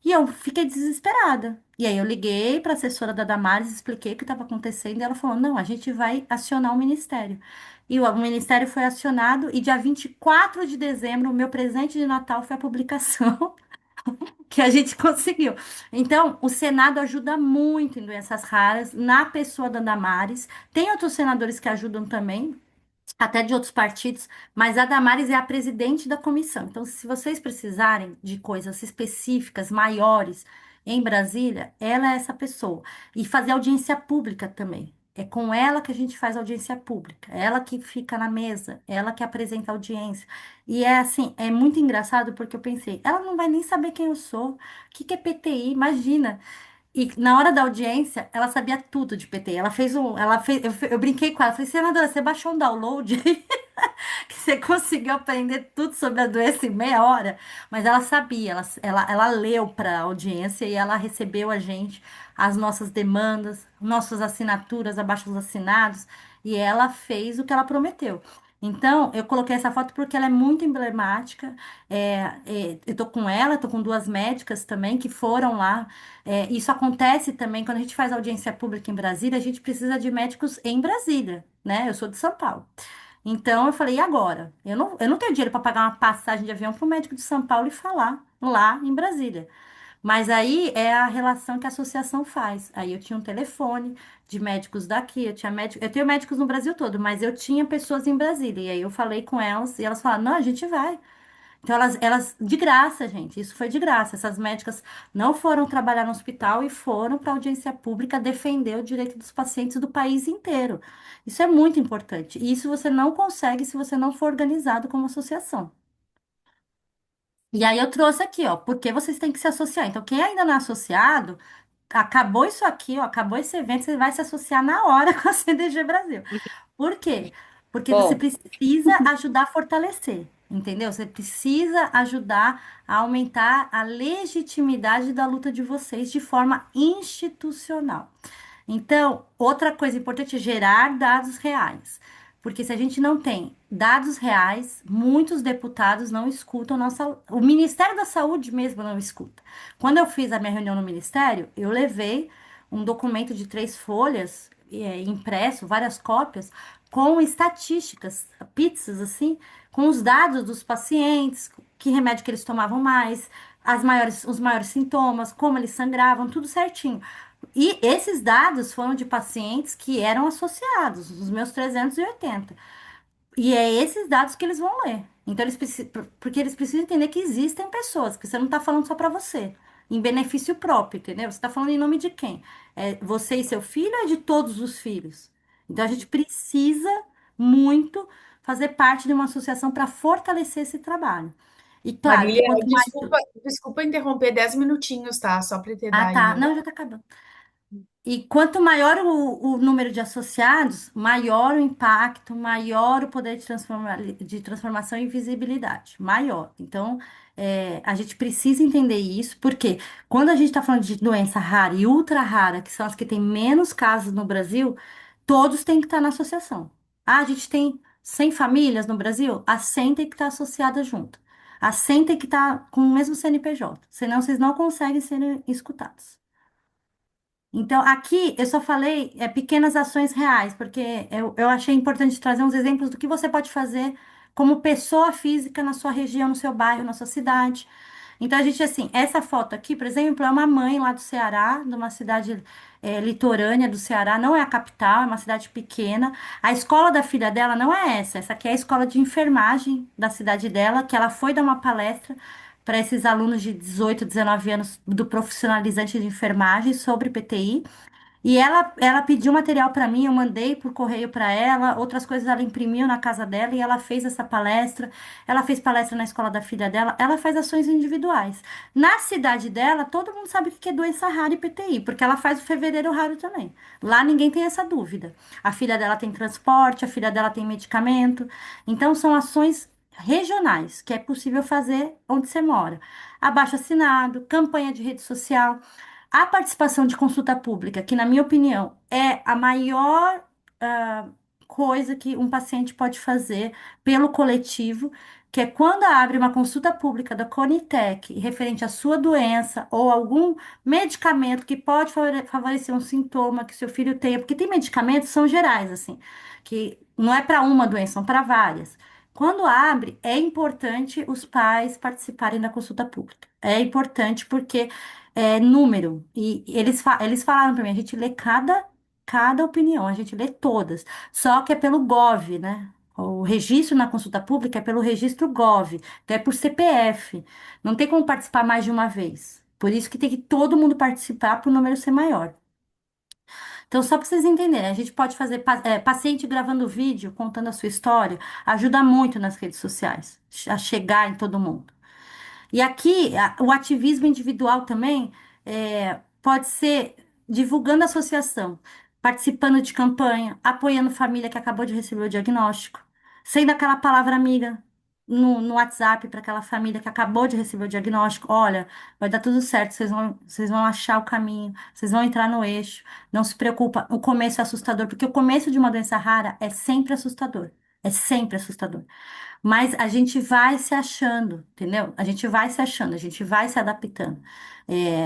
E eu fiquei desesperada. E aí eu liguei para a assessora da Damares, expliquei o que estava acontecendo, e ela falou: não, a gente vai acionar o ministério. E o ministério foi acionado, e dia 24 de dezembro, o meu presente de Natal foi a publicação que a gente conseguiu. Então, o Senado ajuda muito em doenças raras, na pessoa da Damares. Tem outros senadores que ajudam também, até de outros partidos, mas a Damares é a presidente da comissão. Então, se vocês precisarem de coisas específicas, maiores, em Brasília, ela é essa pessoa. E fazer audiência pública também. É com ela que a gente faz audiência pública. É ela que fica na mesa, ela que apresenta a audiência. E é assim, é muito engraçado porque eu pensei, ela não vai nem saber quem eu sou. O que que é PTI? Imagina. E na hora da audiência, ela sabia tudo de PT. Eu brinquei com ela, falei, senadora, você baixou um download que você conseguiu aprender tudo sobre a doença em meia hora? Mas ela sabia, ela leu para a audiência e ela recebeu a gente, as nossas demandas, nossas assinaturas, abaixo dos assinados, e ela fez o que ela prometeu. Então, eu coloquei essa foto porque ela é muito emblemática. Eu tô com ela, tô com 2 médicas também que foram lá. Isso acontece também quando a gente faz audiência pública em Brasília, a gente precisa de médicos em Brasília, né? Eu sou de São Paulo. Então eu falei, e agora? Eu não tenho dinheiro para pagar uma passagem de avião para o médico de São Paulo e falar lá em Brasília. Mas aí é a relação que a associação faz. Aí eu tinha um telefone de médicos daqui, eu tenho médicos no Brasil todo, mas eu tinha pessoas em Brasília. E aí eu falei com elas e elas falaram: não, a gente vai. Então, de graça, gente, isso foi de graça. Essas médicas não foram trabalhar no hospital e foram para a audiência pública defender o direito dos pacientes do país inteiro. Isso é muito importante. E isso você não consegue se você não for organizado como associação. E aí eu trouxe aqui, ó, porque vocês têm que se associar. Então, quem ainda não é associado, acabou isso aqui, ó, acabou esse evento, você vai se associar na hora com a CDG Brasil. Por quê? Porque você Bom, precisa ajudar a fortalecer, entendeu? Você precisa ajudar a aumentar a legitimidade da luta de vocês de forma institucional. Então, outra coisa importante é gerar dados reais. Porque se a gente não tem dados reais, muitos deputados não escutam nossa. O Ministério da Saúde mesmo não escuta. Quando eu fiz a minha reunião no Ministério, eu levei um documento de 3 folhas, impresso, várias cópias, com estatísticas, pizzas assim, com os dados dos pacientes, que remédio que eles tomavam mais, os maiores sintomas, como eles sangravam, tudo certinho. E esses dados foram de pacientes que eram associados, os meus 380. E é esses dados que eles vão ler. Então, porque eles precisam entender que existem pessoas, que você não está falando só para você, em benefício próprio, entendeu? Você está falando em nome de quem? É você e seu filho ou é de todos os filhos? Então, a gente precisa muito fazer parte de uma associação para fortalecer esse trabalho. E claro que Marília, quanto mais. desculpa interromper 10 minutinhos, tá? Só para te Ah, dar tá. aí. Não, já está acabando. E quanto maior o número de associados, maior o impacto, maior o poder de transformação e visibilidade. Maior. Então, a gente precisa entender isso, porque quando a gente está falando de doença rara e ultra rara, que são as que têm menos casos no Brasil, todos têm que estar na associação. Ah, a gente tem 100 famílias no Brasil, as 100 tem que estar associadas junto. As 100 tem que estar com o mesmo CNPJ, senão vocês não conseguem ser escutados. Então, aqui eu só falei pequenas ações reais, porque eu achei importante trazer uns exemplos do que você pode fazer como pessoa física na sua região, no seu bairro, na sua cidade. Então, a gente, assim, essa foto aqui, por exemplo, é uma mãe lá do Ceará, de uma cidade litorânea do Ceará, não é a capital, é uma cidade pequena. A escola da filha dela não é essa aqui é a escola de enfermagem da cidade dela, que ela foi dar uma palestra para esses alunos de 18, 19 anos do profissionalizante de enfermagem sobre PTI. E ela pediu material para mim, eu mandei por correio para ela, outras coisas ela imprimiu na casa dela e ela fez essa palestra. Ela fez palestra na escola da filha dela, ela faz ações individuais. Na cidade dela, todo mundo sabe o que é doença rara e PTI, porque ela faz o fevereiro raro também. Lá ninguém tem essa dúvida. A filha dela tem transporte, a filha dela tem medicamento. Então são ações regionais que é possível fazer onde você mora. Abaixo-assinado, campanha de rede social. A participação de consulta pública, que na minha opinião é a maior ah, coisa que um paciente pode fazer pelo coletivo, que é quando abre uma consulta pública da Conitec referente à sua doença ou algum medicamento que pode favorecer um sintoma que seu filho tenha, porque tem medicamentos que são gerais, assim, que não é para uma doença, são para várias. Quando abre, é importante os pais participarem da consulta pública. É importante porque número. E eles falaram para mim, a gente lê cada opinião, a gente lê todas. Só que é pelo Gov, né? O registro na consulta pública é pelo registro Gov, então é por CPF. Não tem como participar mais de uma vez. Por isso que tem que todo mundo participar para o número ser maior. Então, só para vocês entenderem, a gente pode fazer paciente gravando vídeo, contando a sua história, ajuda muito nas redes sociais, a chegar em todo mundo. E aqui, o ativismo individual também pode ser divulgando a associação, participando de campanha, apoiando família que acabou de receber o diagnóstico, sendo aquela palavra amiga no WhatsApp para aquela família que acabou de receber o diagnóstico. Olha, vai dar tudo certo, vocês vão achar o caminho, vocês vão entrar no eixo. Não se preocupa, o começo é assustador, porque o começo de uma doença rara é sempre assustador. É sempre assustador. Mas a gente vai se achando, entendeu? A gente vai se achando, a gente vai se adaptando.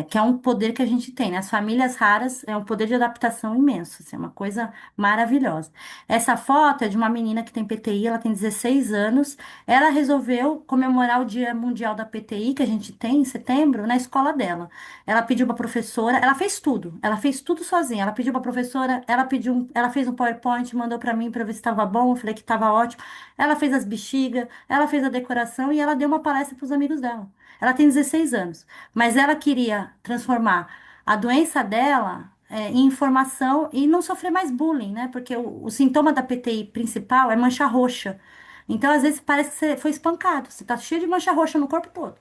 Que é um poder que a gente tem, né? As famílias raras é um poder de adaptação imenso, assim, é uma coisa maravilhosa. Essa foto é de uma menina que tem PTI, ela tem 16 anos. Ela resolveu comemorar o Dia Mundial da PTI, que a gente tem em setembro, na escola dela. Ela pediu para a professora, ela fez tudo sozinha. Ela pediu para a professora, ela fez um PowerPoint, mandou para mim para ver se estava bom, eu falei que estava ótimo. Ela fez as bexigas, ela fez a decoração e ela deu uma palestra para os amigos dela. Ela tem 16 anos, mas ela queria transformar a doença dela em informação e não sofrer mais bullying, né? Porque o sintoma da PTI principal é mancha roxa. Então, às vezes, parece que você foi espancado. Você tá cheio de mancha roxa no corpo todo.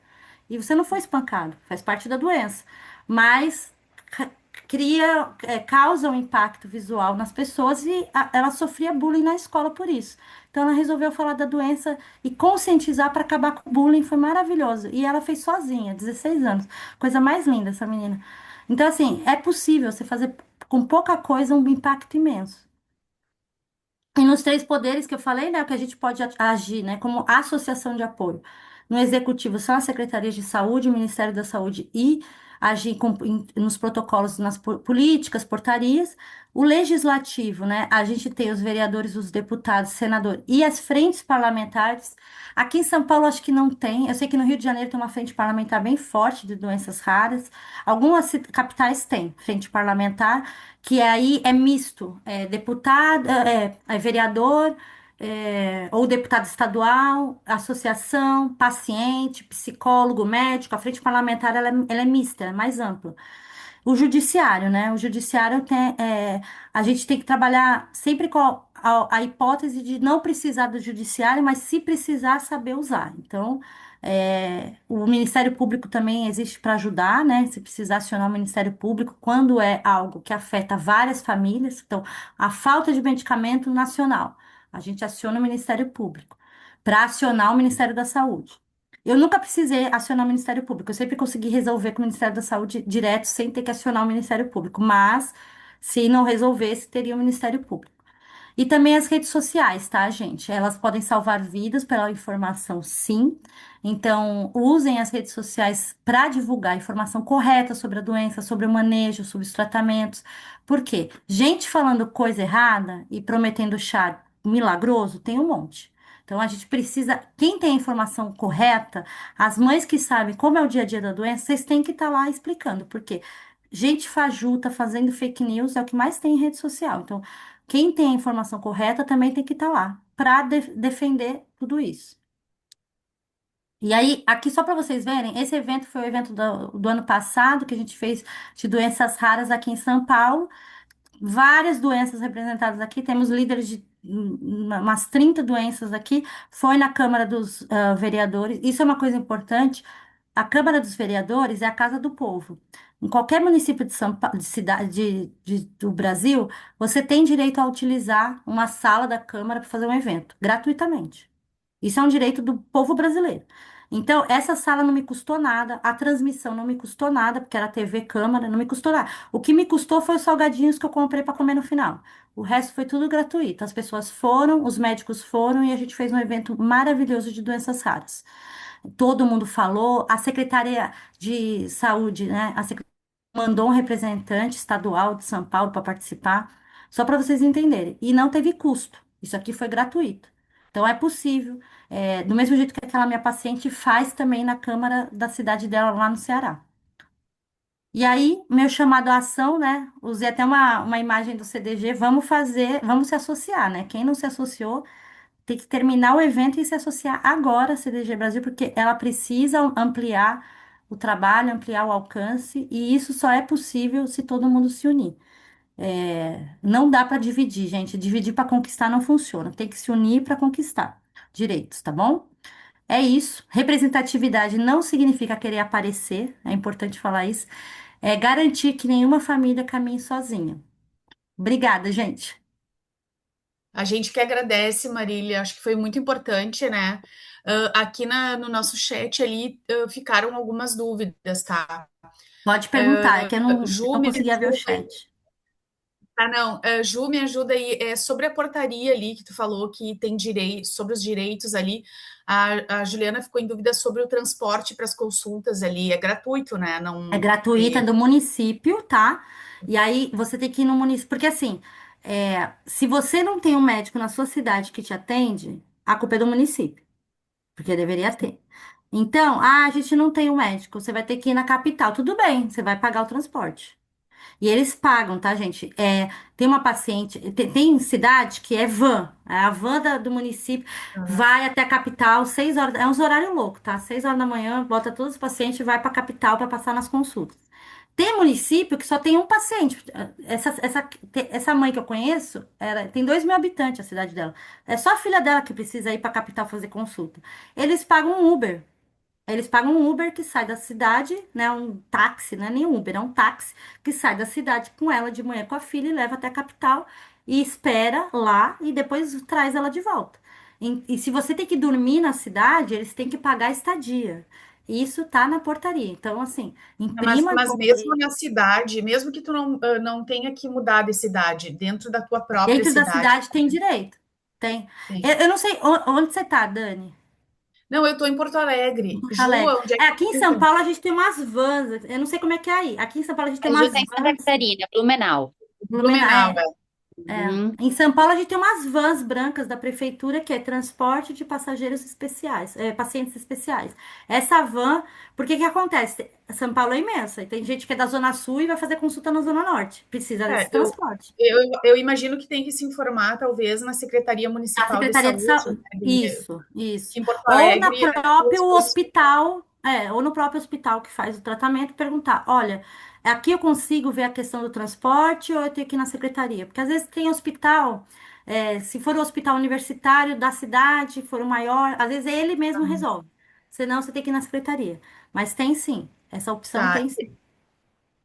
E você não foi espancado, faz parte da doença. Mas ca- causa um impacto visual nas pessoas e ela sofria bullying na escola por isso. Então ela resolveu falar da doença e conscientizar para acabar com o bullying, foi maravilhoso. E ela fez sozinha, 16 anos. Coisa mais linda essa menina. Então assim, é possível você fazer com pouca coisa um impacto imenso. E nos três poderes que eu falei, né, o que a gente pode agir, né, como associação de apoio. No executivo são as secretarias de saúde, o Ministério da Saúde e agir nos protocolos, nas políticas, portarias. O legislativo, né, a gente tem os vereadores, os deputados, senador e as frentes parlamentares. Aqui em São Paulo acho que não tem. Eu sei que no Rio de Janeiro tem uma frente parlamentar bem forte de doenças raras. Algumas capitais têm frente parlamentar que aí é misto, é deputado, é vereador, ou deputado estadual, associação, paciente, psicólogo, médico, a frente parlamentar ela é mista, é mais ampla. O judiciário, né? O judiciário a gente tem que trabalhar sempre com a hipótese de não precisar do judiciário, mas se precisar, saber usar. Então, o Ministério Público também existe para ajudar, né? Se precisar acionar o Ministério Público, quando é algo que afeta várias famílias, então, a falta de medicamento nacional, a gente aciona o Ministério Público para acionar o Ministério da Saúde. Eu nunca precisei acionar o Ministério Público, eu sempre consegui resolver com o Ministério da Saúde direto, sem ter que acionar o Ministério Público, mas se não resolvesse, teria o Ministério Público. E também as redes sociais, tá, gente? Elas podem salvar vidas pela informação, sim. Então, usem as redes sociais para divulgar a informação correta sobre a doença, sobre o manejo, sobre os tratamentos. Por quê? Gente falando coisa errada e prometendo chá milagroso, tem um monte. Então, a gente precisa, quem tem a informação correta, as mães que sabem como é o dia a dia da doença, vocês têm que estar lá explicando. Por quê? Gente fajuta fazendo fake news é o que mais tem em rede social. Então, quem tem a informação correta também tem que estar lá para defender tudo isso. E aí, aqui só para vocês verem, esse evento foi o evento do ano passado que a gente fez de doenças raras aqui em São Paulo. Várias doenças representadas aqui, temos líderes de umas 30 doenças aqui. Foi na Câmara dos Vereadores. Isso é uma coisa importante. A Câmara dos Vereadores é a casa do povo. Em qualquer município de São Paulo, de cidade do Brasil, você tem direito a utilizar uma sala da Câmara para fazer um evento, gratuitamente. Isso é um direito do povo brasileiro. Então, essa sala não me custou nada, a transmissão não me custou nada, porque era TV Câmara, não me custou nada. O que me custou foi os salgadinhos que eu comprei para comer no final. O resto foi tudo gratuito. As pessoas foram, os médicos foram e a gente fez um evento maravilhoso de doenças raras. Todo mundo falou, a Secretaria de Saúde, né? Mandou um representante estadual de São Paulo para participar, só para vocês entenderem. E não teve custo. Isso aqui foi gratuito. Então é possível, do mesmo jeito que aquela minha paciente faz também na Câmara da cidade dela lá no Ceará. E aí, meu chamado à ação, né? Usei até uma imagem do CDG, vamos fazer, vamos se associar, né? Quem não se associou tem que terminar o evento e se associar agora à CDG Brasil, porque ela precisa ampliar o trabalho, ampliar o alcance, e isso só é possível se todo mundo se unir. Não dá para dividir, gente. Dividir para conquistar não funciona. Tem que se unir para conquistar direitos, tá bom? É isso. Representatividade não significa querer aparecer, é importante falar isso. É garantir que nenhuma família caminhe sozinha. Obrigada, gente. A gente que agradece, Marília, acho que foi muito importante, né? Aqui no nosso chat ali ficaram algumas dúvidas, tá? Pode perguntar, é que eu Ju, não me conseguia ver o ajuda aí. chat. Não, Ju, me ajuda aí. Sobre a portaria ali que tu falou que tem direito, sobre os direitos ali, a Juliana ficou em dúvida sobre o transporte para as consultas ali. É gratuito, né? É Não, gratuita, é do município, tá? E aí você tem que ir no município. Porque assim, se você não tem um médico na sua cidade que te atende, a culpa é do município, porque deveria ter. Então, a gente não tem um médico, você vai ter que ir na capital. Tudo bem, você vai pagar o transporte. E eles pagam, tá, gente? Tem uma paciente, tem cidade que é van, a van do município vai até a capital, 6 horas, é uns horários loucos, tá? 6 horas da manhã, bota todos os pacientes e vai para a capital para passar nas consultas. Tem município que só tem um paciente. Essa mãe que eu conheço, ela tem 2.000 habitantes a cidade dela. É só a filha dela que precisa ir para a capital fazer consulta. Eles pagam um Uber. Eles pagam um Uber que sai da cidade, né? Um táxi, não é nem um Uber, é um táxi que sai da cidade com ela de manhã com a filha e leva até a capital e espera lá e depois traz ela de volta. E se você tem que dormir na cidade, eles têm que pagar a estadia. Isso tá na portaria. Então, assim, imprima a mas mesmo portaria. na cidade, mesmo que tu não tenha que mudar de cidade, dentro da tua própria Dentro da cidade, cidade tem direito. Tem. tem. Eu não sei onde você tá, Dani. Não, eu tô em Porto Alegre. Porto Ju, Alegre. onde é que Aqui em tu São fica? Paulo a gente tem umas vans. Eu não sei como é que é aí. Aqui em São Paulo a gente tem A Ju umas está em Santa vans. Catarina, Blumenau. Blumenau. Blumenau, Uhum. Em São Paulo a gente tem umas vans brancas da prefeitura que é transporte de passageiros especiais, pacientes especiais. Essa van, porque que acontece? São Paulo é imensa e tem gente que é da Zona Sul e vai fazer consulta na Zona Norte. Precisa É, desse transporte. eu imagino que tem que se informar, talvez, na Secretaria A Municipal de Secretaria de Saúde, né? Saúde. Isso, isso. Que em Porto Ou na Alegre é duas próprio coisas. hospital, ou no próprio hospital que faz o tratamento, perguntar: olha, aqui eu consigo ver a questão do transporte ou eu tenho que ir na secretaria? Porque às vezes tem hospital, se for o hospital universitário da cidade, for o maior, às vezes ele mesmo resolve. Senão você tem que ir na secretaria. Mas tem sim, essa opção Tá, tem sim.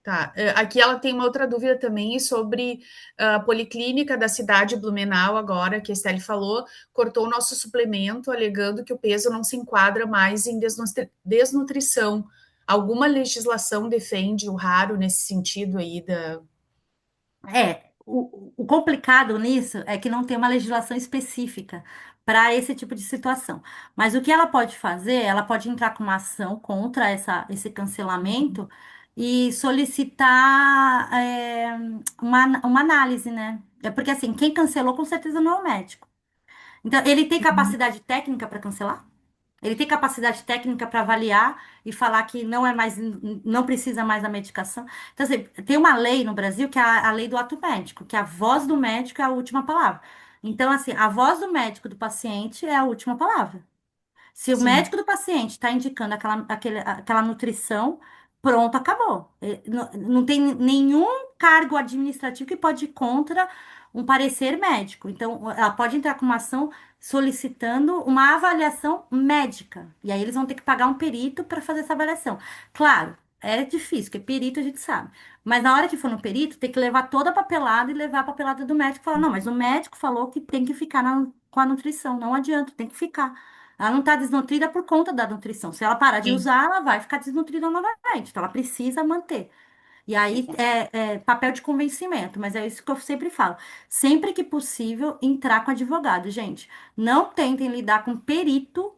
tá. Aqui ela tem uma outra dúvida também sobre a policlínica da cidade de Blumenau, agora, que a Estelle falou, cortou o nosso suplemento, alegando que o peso não se enquadra mais em desnutrição. Alguma legislação defende o raro nesse sentido aí da. o complicado nisso é que não tem uma legislação específica para esse tipo de situação. Mas o que ela pode fazer, ela pode entrar com uma ação contra esse cancelamento e solicitar uma análise, né? É porque assim, quem cancelou com certeza não é o médico. Então, ele tem capacidade técnica para cancelar? Ele tem capacidade técnica para avaliar e falar que não é mais, não precisa mais da medicação. Então, assim, tem uma lei no Brasil que é a lei do ato médico, que a voz do médico é a última palavra. Então, assim, a voz do médico do paciente é a última palavra. Se o Sim, médico do paciente está indicando aquela nutrição, pronto, acabou. Não tem nenhum cargo administrativo que pode ir contra um parecer médico. Então, ela pode entrar com uma ação solicitando uma avaliação médica. E aí eles vão ter que pagar um perito para fazer essa avaliação. Claro, é difícil, porque perito a gente sabe. Mas na hora que for no perito, tem que levar toda a papelada e levar a papelada do médico e falar, não, mas o médico falou que tem que ficar com a nutrição. Não adianta, tem que ficar. Ela não está desnutrida por conta da nutrição. Se ela parar de sim, usar, ela vai ficar desnutrida novamente. Então, ela precisa manter. E aí Exato. é papel de convencimento, mas é isso que eu sempre falo. Sempre que possível, entrar com advogado, gente. Não tentem lidar com perito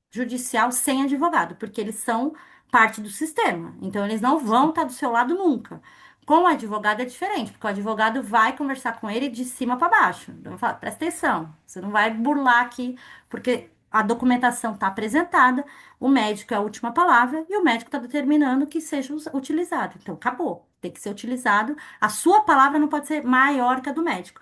judicial sem advogado, porque eles são parte do sistema. Então, eles não vão estar do seu lado nunca. Com o advogado é diferente, porque o advogado vai conversar com ele de cima para baixo. Então, vai falar, presta atenção, você não vai burlar aqui, porque a documentação está apresentada, o médico é a última palavra e o médico está determinando que seja utilizado. Então, acabou. Tem que ser utilizado. A sua palavra não pode ser maior que a do médico.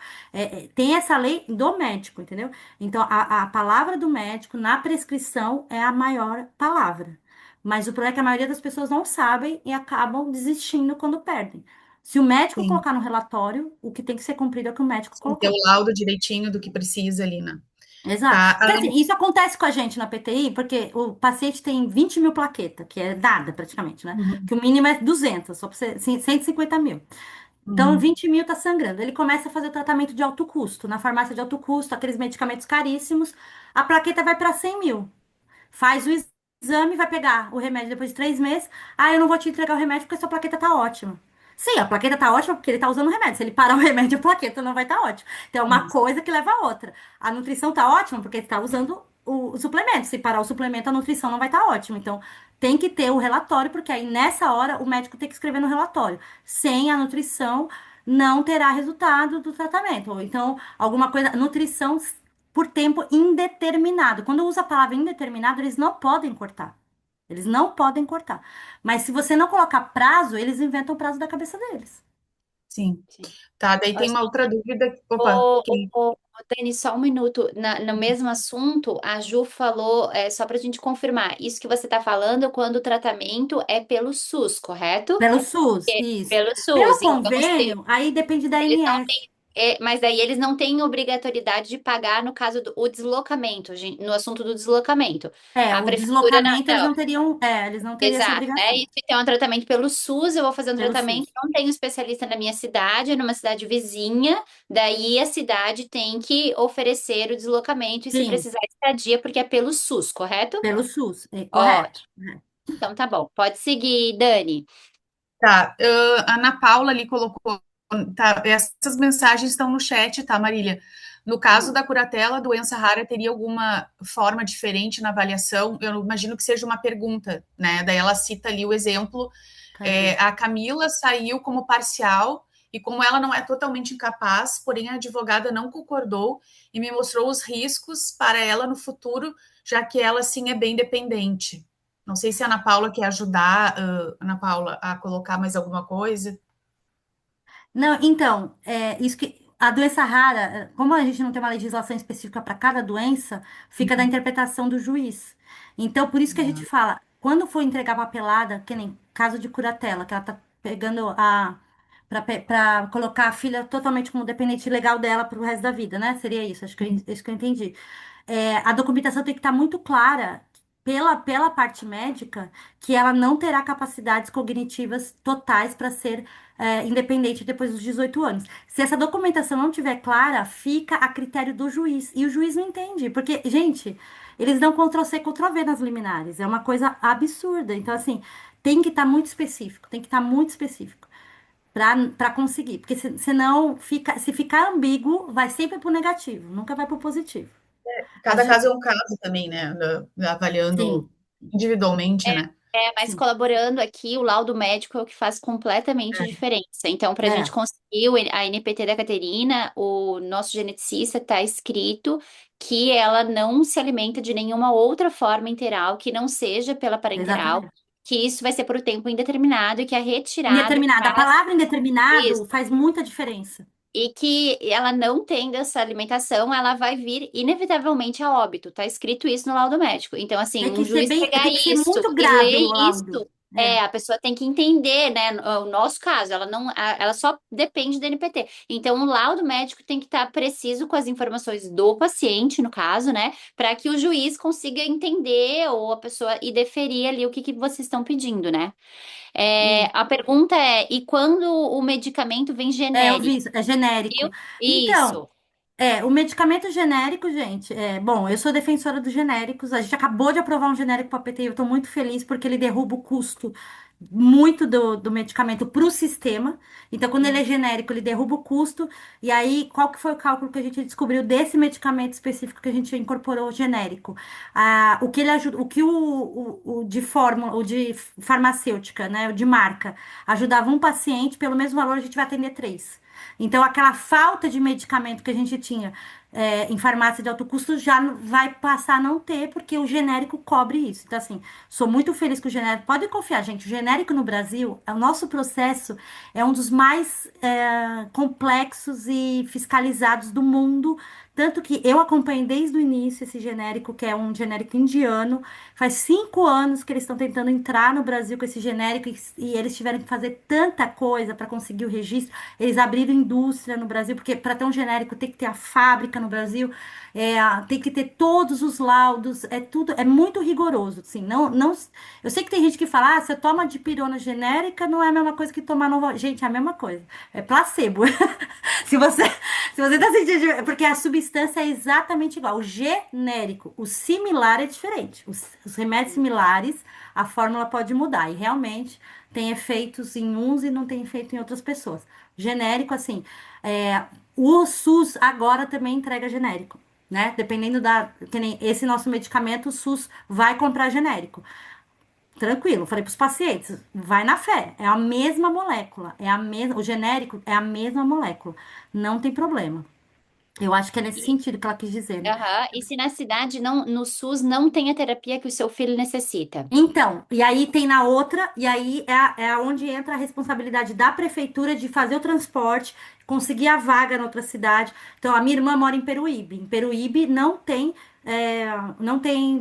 Tem essa lei do médico, entendeu? Então, a palavra do médico na prescrição é a maior palavra. Mas o problema é que a maioria das pessoas não sabem e acabam desistindo quando perdem. Se o médico sim. colocar no relatório, o que tem que ser cumprido é o que o médico Sim, ter o colocou. laudo direitinho do que precisa ali, né? Exato. Tá. Porque assim, isso acontece com a gente na PTI, porque o paciente tem 20 mil plaquetas, que é nada praticamente, né? Uhum, Que o mínimo é 200, só pra você, 150 mil. Então, uhum, 20 mil tá sangrando. Ele começa a fazer o tratamento de alto custo, na farmácia de alto custo, aqueles medicamentos caríssimos, a plaqueta vai para 100 mil. Faz o exame, vai pegar o remédio depois de 3 meses. Ah, eu não vou te entregar o remédio porque sua plaqueta tá ótima. Sim, a plaqueta tá ótima porque ele tá usando o remédio. Se ele parar o remédio, a plaqueta não vai estar ótima. Então, é uma isso. coisa que leva a outra. A nutrição tá ótima porque ele tá usando o suplemento. Se parar o suplemento, a nutrição não vai estar ótima. Então, tem que ter o relatório, porque aí nessa hora o médico tem que escrever no relatório. Sem a nutrição, não terá resultado do tratamento. Ou então, alguma coisa, nutrição por tempo indeterminado. Quando usa a palavra indeterminado, eles não podem cortar. Eles não podem cortar. Mas se você não colocar prazo, eles inventam o prazo da cabeça deles. Sim. Sim. Tá, daí tem uma outra dúvida. Opa, Ô, ô, quem? ô, Dani, só um minuto. No mesmo assunto, a Ju falou, só para a gente confirmar, isso que você está falando quando o tratamento é pelo SUS, correto? Pelo SUS, É, isso. pelo Pelo SUS. Então, convênio, aí depende da eles não ANS. têm, mas daí eles não têm obrigatoriedade de pagar no caso do o deslocamento, no assunto do deslocamento. É, A o prefeitura deslocamento não. eles não teriam essa Exato, né? obrigação. E se tem um tratamento pelo SUS, eu vou fazer um Pelo tratamento, SUS. não tenho especialista na minha cidade, é numa cidade vizinha, daí a cidade tem que oferecer o deslocamento e se Sim, precisar estadia, porque é pelo SUS, correto? pelo SUS, é correto. Ótimo. Então tá bom. Pode seguir, Dani. Tá, a Ana Paula ali colocou, tá, essas mensagens estão no chat, tá, Marília? No caso da curatela, a doença rara teria alguma forma diferente na avaliação? Eu imagino que seja uma pergunta, né? Daí ela cita ali o exemplo, Cadê? a Camila saiu como parcial e como ela não é totalmente incapaz, porém a advogada não concordou e me mostrou os riscos para ela no futuro, já que ela sim é bem dependente. Não sei se a Ana Paula quer ajudar, Ana Paula, a colocar mais alguma coisa. Não, então, isso que a doença rara, como a gente não tem uma legislação específica para cada doença, fica da interpretação do juiz. Então, por isso que a gente fala, quando for entregar papelada, que nem caso de curatela, que ela tá pegando para colocar a filha totalmente como dependente legal dela para o resto da vida, né? Seria isso, acho que isso que eu entendi. A documentação tem que estar muito clara pela parte médica que ela não terá capacidades cognitivas totais para ser independente depois dos 18 anos. Se essa documentação não tiver clara, fica a critério do juiz. E o juiz não entende, porque, gente, eles dão Ctrl+C, Ctrl+V nas liminares. É uma coisa absurda. Então, assim, tem que estar muito específico, tem que estar muito específico. para conseguir. Porque senão fica, se ficar ambíguo, vai sempre pro negativo, nunca vai pro positivo. Cada caso é um caso também, né? Avaliando Sim, individualmente, né? Mas sim. colaborando aqui, o laudo médico é o que faz completamente diferença. Então, para a gente É, conseguir a NPT da Caterina, o nosso geneticista está escrito que ela não se alimenta de nenhuma outra forma enteral que não seja pela parenteral, exatamente. que isso vai ser por tempo indeterminado e que a retirada Indeterminado. A faz palavra indeterminado isso. faz muita diferença. E que ela não tendo essa alimentação, ela vai vir inevitavelmente a óbito. Tá escrito isso no laudo médico. Então, assim, Tem um que ser juiz bem, pegar tem que ser isso muito e grave ler o laudo. isso, É, a pessoa tem que entender, né? O nosso caso, ela não, ela só depende do NPT. Então, o laudo médico tem que estar preciso com as informações do paciente, no caso, né? Para que o juiz consiga entender ou a pessoa e deferir ali o que que vocês estão pedindo, né? e, A pergunta é: e quando o medicamento vem eu vi genérico? isso, é genérico. Viu? Então, Isso. o medicamento genérico, gente, bom, eu sou defensora dos genéricos. A gente acabou de aprovar um genérico para PT e eu estou muito feliz porque ele derruba o custo muito do medicamento para o sistema. Então, quando ele é genérico, ele derruba o custo. E aí, qual que foi o cálculo que a gente descobriu desse medicamento específico que a gente incorporou genérico? O que ele ajuda, o que o de fórmula, o de farmacêutica, né, o de marca, ajudava um paciente, pelo mesmo valor, a gente vai atender três. Então, aquela falta de medicamento que a gente tinha em farmácia de alto custo já vai passar a não ter, porque o genérico cobre isso. Então, assim, sou muito feliz com o genérico. Pode confiar, gente, o genérico no Brasil, o nosso processo é um dos mais complexos e fiscalizados do mundo. Tanto que eu acompanhei desde o início esse genérico, que é um genérico indiano. Faz 5 anos que eles estão tentando entrar no Brasil com esse genérico e eles tiveram que fazer tanta coisa para conseguir o registro. Eles abriram indústria no Brasil, porque para ter um genérico tem que ter a fábrica no Brasil, tem que ter todos os laudos, é tudo, é muito rigoroso, assim, não, eu sei que tem gente que fala, se eu tomo dipirona genérica, não é a mesma coisa que tomar nova, gente, é a mesma coisa, é placebo, se você, se você tá sentindo, porque a substância é exatamente igual, o genérico, o similar é diferente, os remédios similares, a fórmula pode mudar, e realmente tem efeitos em uns e não tem efeito em outras pessoas. Genérico, assim, o SUS agora também entrega genérico, né? Dependendo que nem esse nosso medicamento, o SUS vai comprar genérico. Tranquilo, falei para os pacientes, vai na fé, é a mesma molécula, o genérico é a mesma molécula, não tem problema. Eu acho que é nesse E, sentido que ela quis dizer, né? aham. E se na cidade não, no SUS não tem a terapia que o seu filho necessita? Então, e aí tem na outra, e aí é onde entra a responsabilidade da prefeitura de fazer o transporte, conseguir a vaga na outra cidade. Então, a minha irmã mora em Peruíbe. Em Peruíbe não tem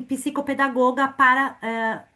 psicopedagoga para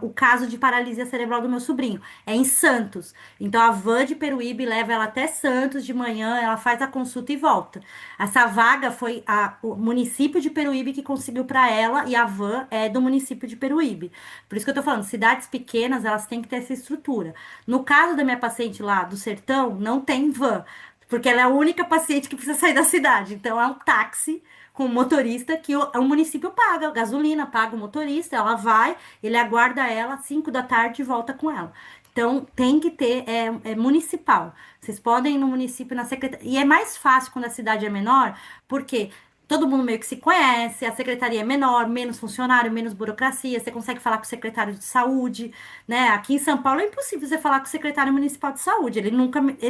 o caso de paralisia cerebral do meu sobrinho. É em Santos. Então, a van de Peruíbe leva ela até Santos de manhã, ela faz a consulta e volta. Essa vaga foi o município de Peruíbe que conseguiu para ela e a van é do município de Peruíbe. Por isso que eu tô falando, cidades pequenas, elas têm que ter essa estrutura. No caso da minha paciente lá do sertão, não tem van, porque ela é a única paciente que precisa sair da cidade. Então é um táxi com o motorista que o município paga, gasolina, paga o motorista, ela vai, ele aguarda ela às 5 da tarde e volta com ela. Então, tem que ter, é municipal. Vocês podem ir no município, na secretaria. E é mais fácil quando a cidade é menor, porque todo mundo meio que se conhece, a secretaria é menor, menos funcionário, menos burocracia, você consegue falar com o secretário de saúde, né? Aqui em São Paulo é impossível você falar com o secretário municipal de saúde, ele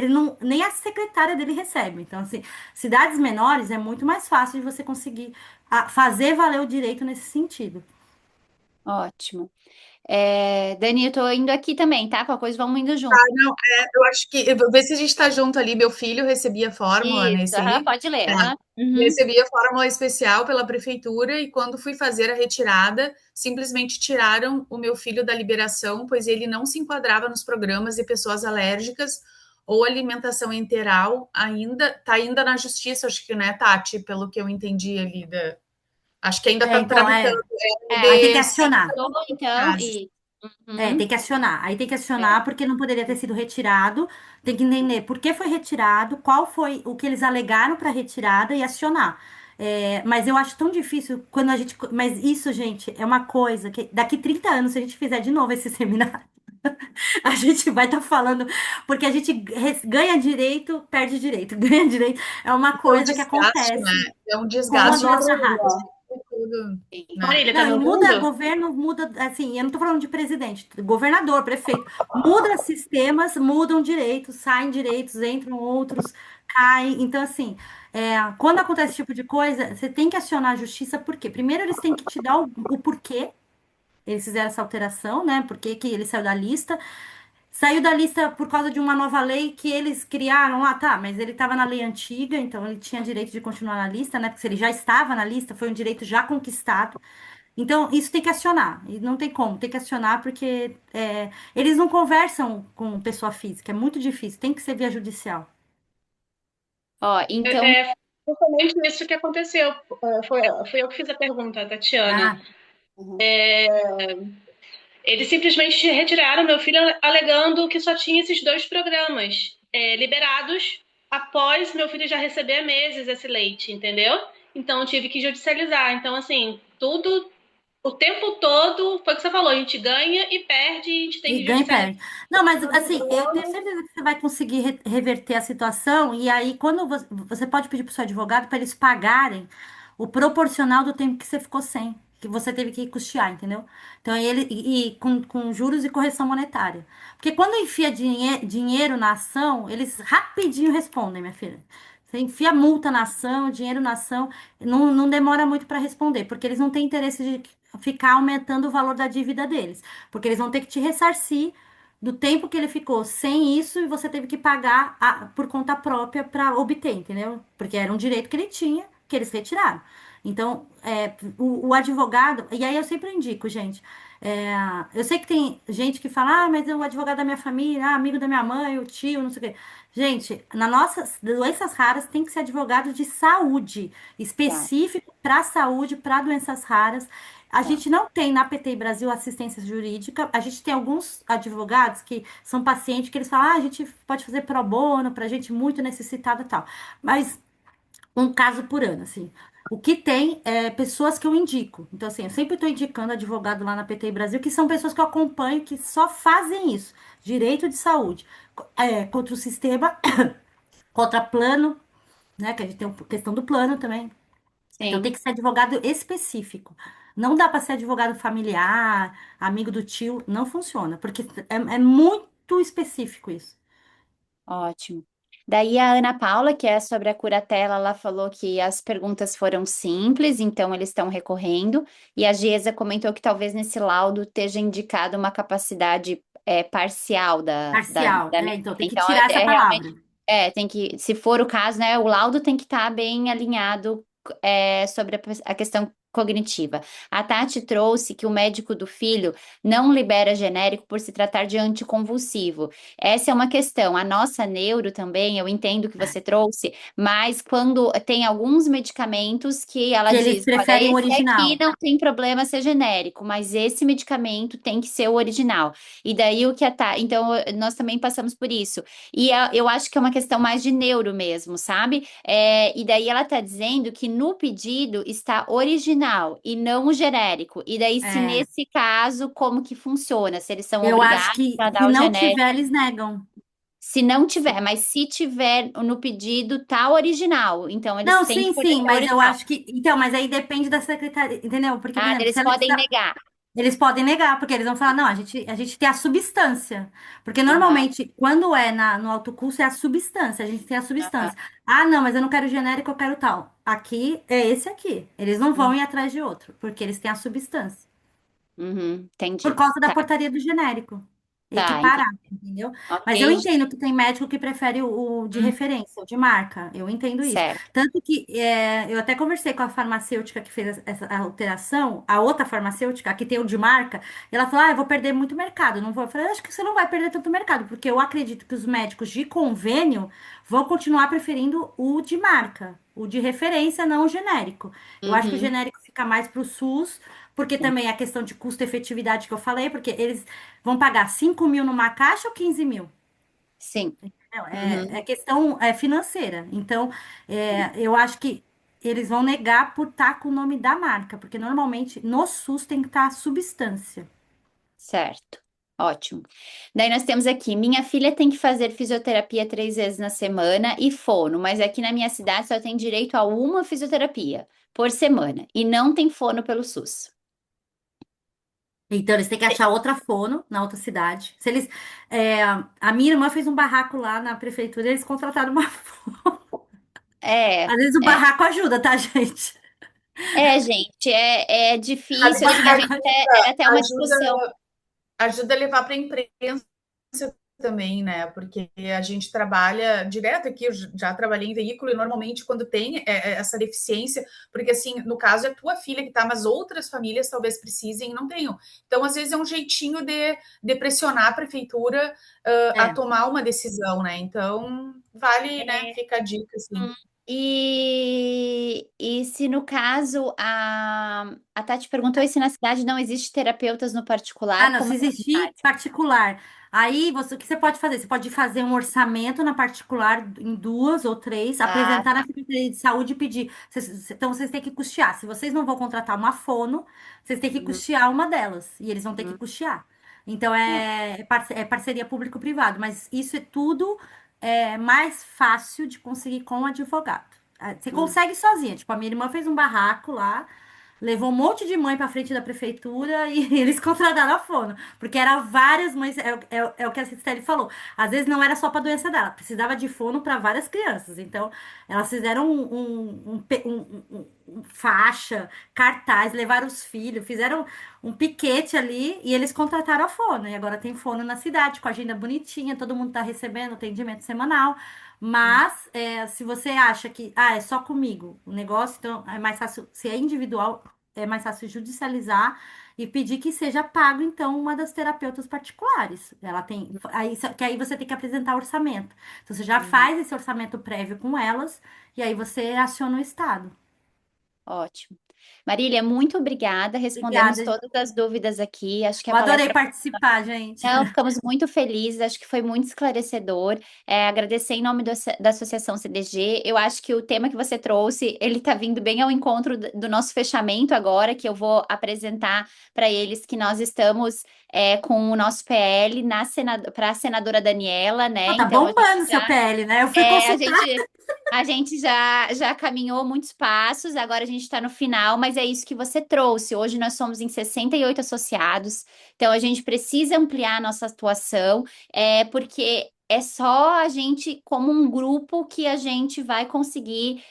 não, nem a secretária dele recebe. Então, assim, cidades menores é muito mais fácil de você conseguir fazer valer o direito nesse sentido. Ótimo. Dani, eu tô indo aqui também, tá? Qualquer coisa, vamos indo Ah, junto. não, eu acho que. Eu vou ver se a gente está junto ali. Meu filho recebia fórmula Isso, nesse aham, aí. pode ler. É, Aham. Uhum. recebia fórmula especial pela prefeitura e quando fui fazer a retirada, simplesmente tiraram o meu filho da liberação, pois ele não se enquadrava nos programas de pessoas alérgicas ou alimentação enteral. Ainda na justiça, acho que, né, Tati, pelo que eu entendi ali acho que ainda está Então, tramitando aí tem que de acionar. Então, casos. e. Uhum. Tem que acionar. Aí tem que É. acionar porque não poderia ter sido retirado. Tem que entender por que foi retirado, qual foi o que eles alegaram para retirada e acionar. Mas eu acho tão difícil quando a gente. Mas isso, gente, é uma coisa que daqui 30 anos, se a gente fizer de novo esse seminário. A gente vai estar falando, porque a gente ganha direito, perde direito, ganha direito. É uma É um coisa que desgaste, acontece né? É um com a desgaste nossa mental, raça. tudo, Sim. né? Marília, tá Não, me e muda ouvindo? governo, muda, assim, eu não tô falando de presidente, governador, prefeito, muda sistemas, mudam direitos, saem direitos, entram outros, caem. Então, assim, quando acontece esse tipo de coisa, você tem que acionar a justiça, por quê? Primeiro, eles têm que te dar o porquê eles fizeram essa alteração, né? Por que que ele saiu da lista? Saiu da lista por causa de uma nova lei que eles criaram lá, tá, mas ele estava na lei antiga, então ele tinha direito de continuar na lista, né? Porque se ele já estava na lista, foi um direito já conquistado. Então, isso tem que acionar. E não tem como, tem que acionar porque eles não conversam com pessoa física, é muito difícil, tem que ser via judicial. Ó, então, É justamente isso que aconteceu. Foi eu que fiz a pergunta, Tatiana. Ah, Eles simplesmente retiraram meu filho alegando que só tinha esses dois programas liberados após meu filho já receber há meses esse leite, entendeu? Então eu tive que judicializar. Então, assim, tudo, o tempo todo, foi o que você falou, a gente ganha e perde, e a gente tem e que ganha e judicializar. perde. Não, mas assim, eu tenho certeza que você vai conseguir reverter a situação, e aí, quando você pode pedir para o seu advogado para eles pagarem o proporcional do tempo que você ficou sem, que você teve que custear, entendeu? Então, e com juros e correção monetária. Porque quando enfia dinheiro na ação, eles rapidinho respondem, minha filha. Você enfia multa na ação, dinheiro na ação, não demora muito para responder, porque eles não têm interesse de ficar aumentando o valor da dívida deles. Porque eles vão ter que te ressarcir do tempo que ele ficou sem isso e você teve que pagar por conta própria para obter, entendeu? Porque era um direito que ele tinha, que eles retiraram. Então, o advogado, e aí eu sempre indico, gente. Eu sei que tem gente que fala, mas é o advogado da minha família, amigo da minha mãe, o tio, não sei o quê. Gente, nas nossas doenças raras tem que ser advogado de saúde, tá, específico para saúde, para doenças raras. A tá. gente não tem na PT Brasil assistência jurídica. A gente tem alguns advogados que são pacientes que eles falam, a gente pode fazer pro bono para gente muito necessitada e tal. Mas um caso por ano, assim. O que tem é pessoas que eu indico. Então, assim, eu sempre estou indicando advogado lá na PT Brasil, que são pessoas que eu acompanho que só fazem isso. Direito de saúde. Contra o sistema, contra plano, né? Que a gente tem a questão do plano também. Então tem Sim. que ser advogado específico. Não dá para ser advogado familiar, amigo do tio, não funciona, porque é muito específico isso. Ótimo. Daí a Ana Paula, que é sobre a curatela, ela falou que as perguntas foram simples, então eles estão recorrendo. E a Giesa comentou que talvez nesse laudo esteja indicado uma capacidade parcial Parcial. da menina. Então tem que Então tirar essa palavra. realmente tem que, se for o caso, né, o laudo tem que estar bem alinhado sobre a questão cognitiva. A Tati trouxe que o médico do filho não libera genérico por se tratar de anticonvulsivo. Essa é uma questão. A nossa neuro também, eu entendo que você trouxe, mas quando tem alguns medicamentos que ela Que eles diz, olha, preferem o esse aqui original. não tem problema ser genérico, mas esse medicamento tem que ser o original. E daí o que a então nós também passamos por isso. E eu acho que é uma questão mais de neuro mesmo, sabe? E daí ela está dizendo que no pedido está original e não o genérico. E daí, se É, nesse caso, como que funciona? Se eles são eu acho obrigados que a se dar o não genérico? tiver, eles negam. Se não tiver, mas se tiver no pedido, tá original. Então, eles Não, têm que sim, sim, fornecer o mas eu original. acho que. Então, mas aí depende da secretaria, entendeu? Porque, por Ah, exemplo, eles se ela podem negar. eles podem negar, porque eles vão falar, não, a gente tem a substância. Porque Aham, normalmente, quando é no alto curso, é a substância, a gente tem a aham. substância. Ah, não, mas eu não quero genérico, eu quero tal. Aqui é esse aqui. Eles não vão Uhum, ir atrás de outro, porque eles têm a substância. Por entendi. causa da Tá, portaria do genérico. tá, entendi. Equiparar, entendeu? Mas eu Ok, entendo que tem médico que prefere o de referência, o de marca. Eu entendo isso. certo. Tanto que eu até conversei com a farmacêutica que fez essa alteração, a outra farmacêutica, que tem o de marca, e ela falou: eu vou perder muito mercado. Não vou. Eu falei: acho que você não vai perder tanto mercado, porque eu acredito que os médicos de convênio vão continuar preferindo o de marca, o de referência, não o genérico. Eu acho que o Uhum, genérico fica mais para o SUS. Porque sim. também a questão de custo-efetividade que eu falei, porque eles vão pagar 5 mil numa caixa ou 15 mil? Sim. Não, é Uhum, questão financeira. Então, eu acho que eles vão negar por estar com o nome da marca, porque normalmente no SUS tem que estar a substância. certo. Ótimo. Daí nós temos aqui, minha filha tem que fazer fisioterapia 3 vezes na semana e fono, mas aqui na minha cidade só tem direito a uma fisioterapia por semana e não tem fono pelo SUS. Então, eles têm que achar outra fono na outra cidade. Se eles, a minha irmã fez um barraco lá na prefeitura, e eles contrataram uma fono. É, Às vezes o é, barraco ajuda, tá, gente? gente, é Mas o difícil, assim, a gente Barraco era até uma discussão. ajuda, ajuda a levar para a imprensa também, né? Porque a gente trabalha direto aqui, eu já trabalhei em veículo e normalmente quando tem essa deficiência, porque assim, no caso é tua filha que tá, mas outras famílias talvez precisem e não tenham. Então, às vezes é um jeitinho de pressionar a prefeitura a é. tomar uma decisão, né? Então, vale, né? Fica a dica, assim. E se no caso a Tati perguntou e se na cidade não existe terapeutas no Ah, particular, não, como se é na existir cidade? particular. Aí, você, o que você pode fazer? Você pode fazer um orçamento na particular em duas ou três, Ah, apresentar na Secretaria de Saúde e pedir. Então, vocês têm que custear. Se vocês não vão contratar uma fono, vocês têm que hum, custear uma delas. E eles vão ter que hum, custear. Então, hum, é parceria público-privado. Mas isso é tudo mais fácil de conseguir com o advogado. Ah, você hum, consegue sozinha. Tipo, a minha irmã fez um barraco lá. Levou um monte de mãe para frente da prefeitura e eles contrataram a fono. Porque eram várias mães, é o que a Cicely falou. Às vezes não era só para doença dela, precisava de fono para várias crianças. Então, elas fizeram faixa, cartaz, levaram os filhos, fizeram um piquete ali e eles contrataram a fono. E agora tem fono na cidade, com agenda bonitinha, todo mundo está recebendo atendimento semanal. hum, Mas se você acha que é só comigo o negócio, então é mais fácil, se é individual, é mais fácil judicializar e pedir que seja pago, então, uma das terapeutas particulares. Ela tem, aí, que aí você tem que apresentar orçamento. Então, você já hum. faz esse orçamento prévio com elas e aí você aciona o Estado. Ótimo. Marília, muito obrigada. Respondemos Obrigada. todas as dúvidas aqui. Acho que a Eu adorei palestra. participar, gente. Não, ficamos muito felizes, acho que foi muito esclarecedor. Agradecer em nome da Associação CDG. Eu acho que o tema que você trouxe, ele está vindo bem ao encontro do nosso fechamento agora, que eu vou apresentar para eles que nós estamos com o nosso PL para a senadora Daniela, né? Pô, tá Então bombando o seu PL, né? Eu fui é, a consultar. gente, a gente já caminhou muitos passos, agora a gente está no final, mas é isso que você trouxe. Hoje nós somos em 68 associados, então a gente precisa ampliar a nossa atuação, porque é só a gente, como um grupo, que a gente vai conseguir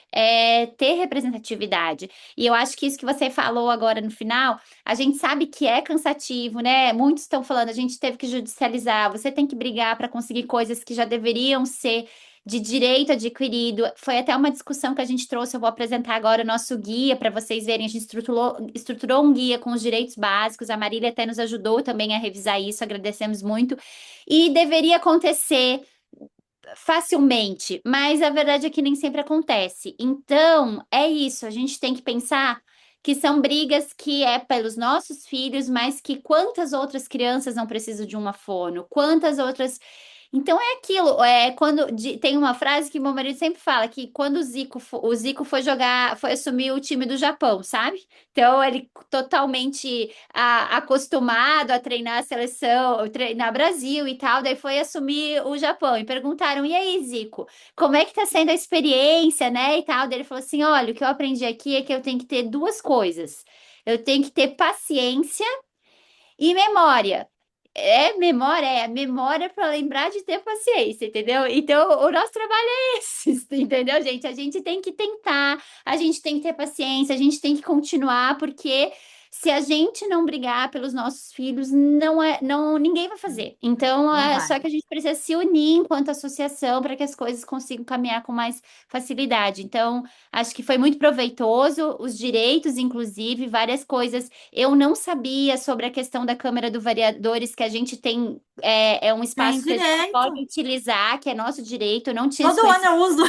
ter representatividade. E eu acho que isso que você falou agora no final, a gente sabe que é cansativo, né? Muitos estão falando, a gente teve que judicializar, você tem que brigar para conseguir coisas que já deveriam ser de direito adquirido. Foi até uma discussão que a gente trouxe. Eu vou apresentar agora o nosso guia para vocês verem. A gente estruturou um guia com os direitos básicos. A Marília até nos ajudou também a revisar isso, agradecemos muito. E deveria acontecer facilmente, mas a verdade é que nem sempre acontece. Então, é isso, a gente tem que pensar que são brigas que é pelos nossos filhos, mas que quantas outras crianças não precisam de uma fono? Quantas outras. Então é aquilo, tem uma frase que meu marido sempre fala, que quando o Zico foi jogar, foi assumir o time do Japão, sabe? Então ele totalmente acostumado a treinar a seleção, treinar Brasil e tal, daí foi assumir o Japão e perguntaram: "E aí, Zico, como é que tá sendo a experiência, né?" e tal. Daí ele falou assim: "Olha, o que eu aprendi aqui é que eu tenho que ter duas coisas. Eu tenho que ter paciência e memória." Memória para lembrar de ter paciência, entendeu? Então, o nosso trabalho é esse, entendeu, gente? A gente tem que tentar, a gente tem que ter paciência, a gente tem que continuar, porque se a gente não brigar pelos nossos filhos, não, ninguém vai fazer. Então, Não é vai. só que a gente precisa se unir enquanto associação para que as coisas consigam caminhar com mais facilidade. Então, acho que foi muito proveitoso, os direitos, inclusive, várias coisas eu não sabia sobre a questão da Câmara do Vereadores, que a gente tem, um Tem espaço que a gente pode direito. utilizar, que é nosso direito, eu não tinha esse Todo ano conhecimento. eu uso.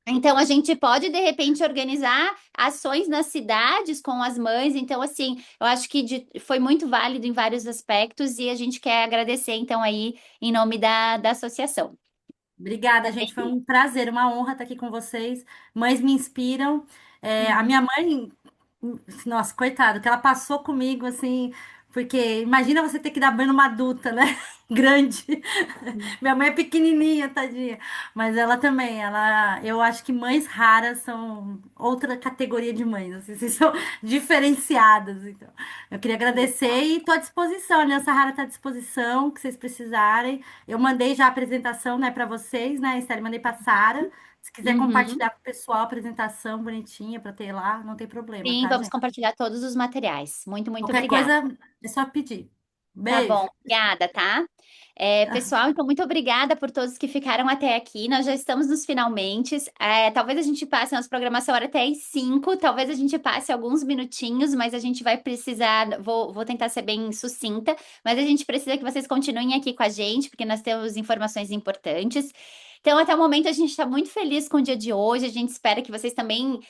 Então, a gente pode, de repente, organizar ações nas cidades com as mães. Então, assim, eu acho que foi muito válido em vários aspectos e a gente quer agradecer, então, aí, em nome da associação. Obrigada, Tá gente. Foi bem? um prazer, uma honra estar aqui com vocês. Mães me inspiram. A Uhum. minha mãe, nossa, coitado, que ela passou comigo, assim, Porque imagina você ter que dar banho numa adulta, né? Grande. Minha mãe é pequenininha, tadinha. Mas ela também, eu acho que mães raras são outra categoria de mães, assim, vocês são diferenciadas. Então, eu queria agradecer e estou à disposição, né? Essa Rara está à disposição, que vocês precisarem. Eu mandei já a apresentação, né, para vocês, né, Estelle? Mandei para Sara. Se quiser Uhum. compartilhar com o pessoal a apresentação bonitinha para ter lá, não tem problema, Sim, tá, vamos gente? compartilhar todos os materiais. Muito, muito Qualquer obrigada. coisa é só pedir. Tá bom, Beijo. obrigada, tá? Pessoal, então muito obrigada por todos que ficaram até aqui. Nós já estamos nos finalmente. Talvez a gente passe a nossa programação era até às 5, talvez a gente passe alguns minutinhos, mas a gente vai precisar. Vou tentar ser bem sucinta, mas a gente precisa que vocês continuem aqui com a gente, porque nós temos informações importantes. Então, até o momento, a gente está muito feliz com o dia de hoje. A gente espera que vocês também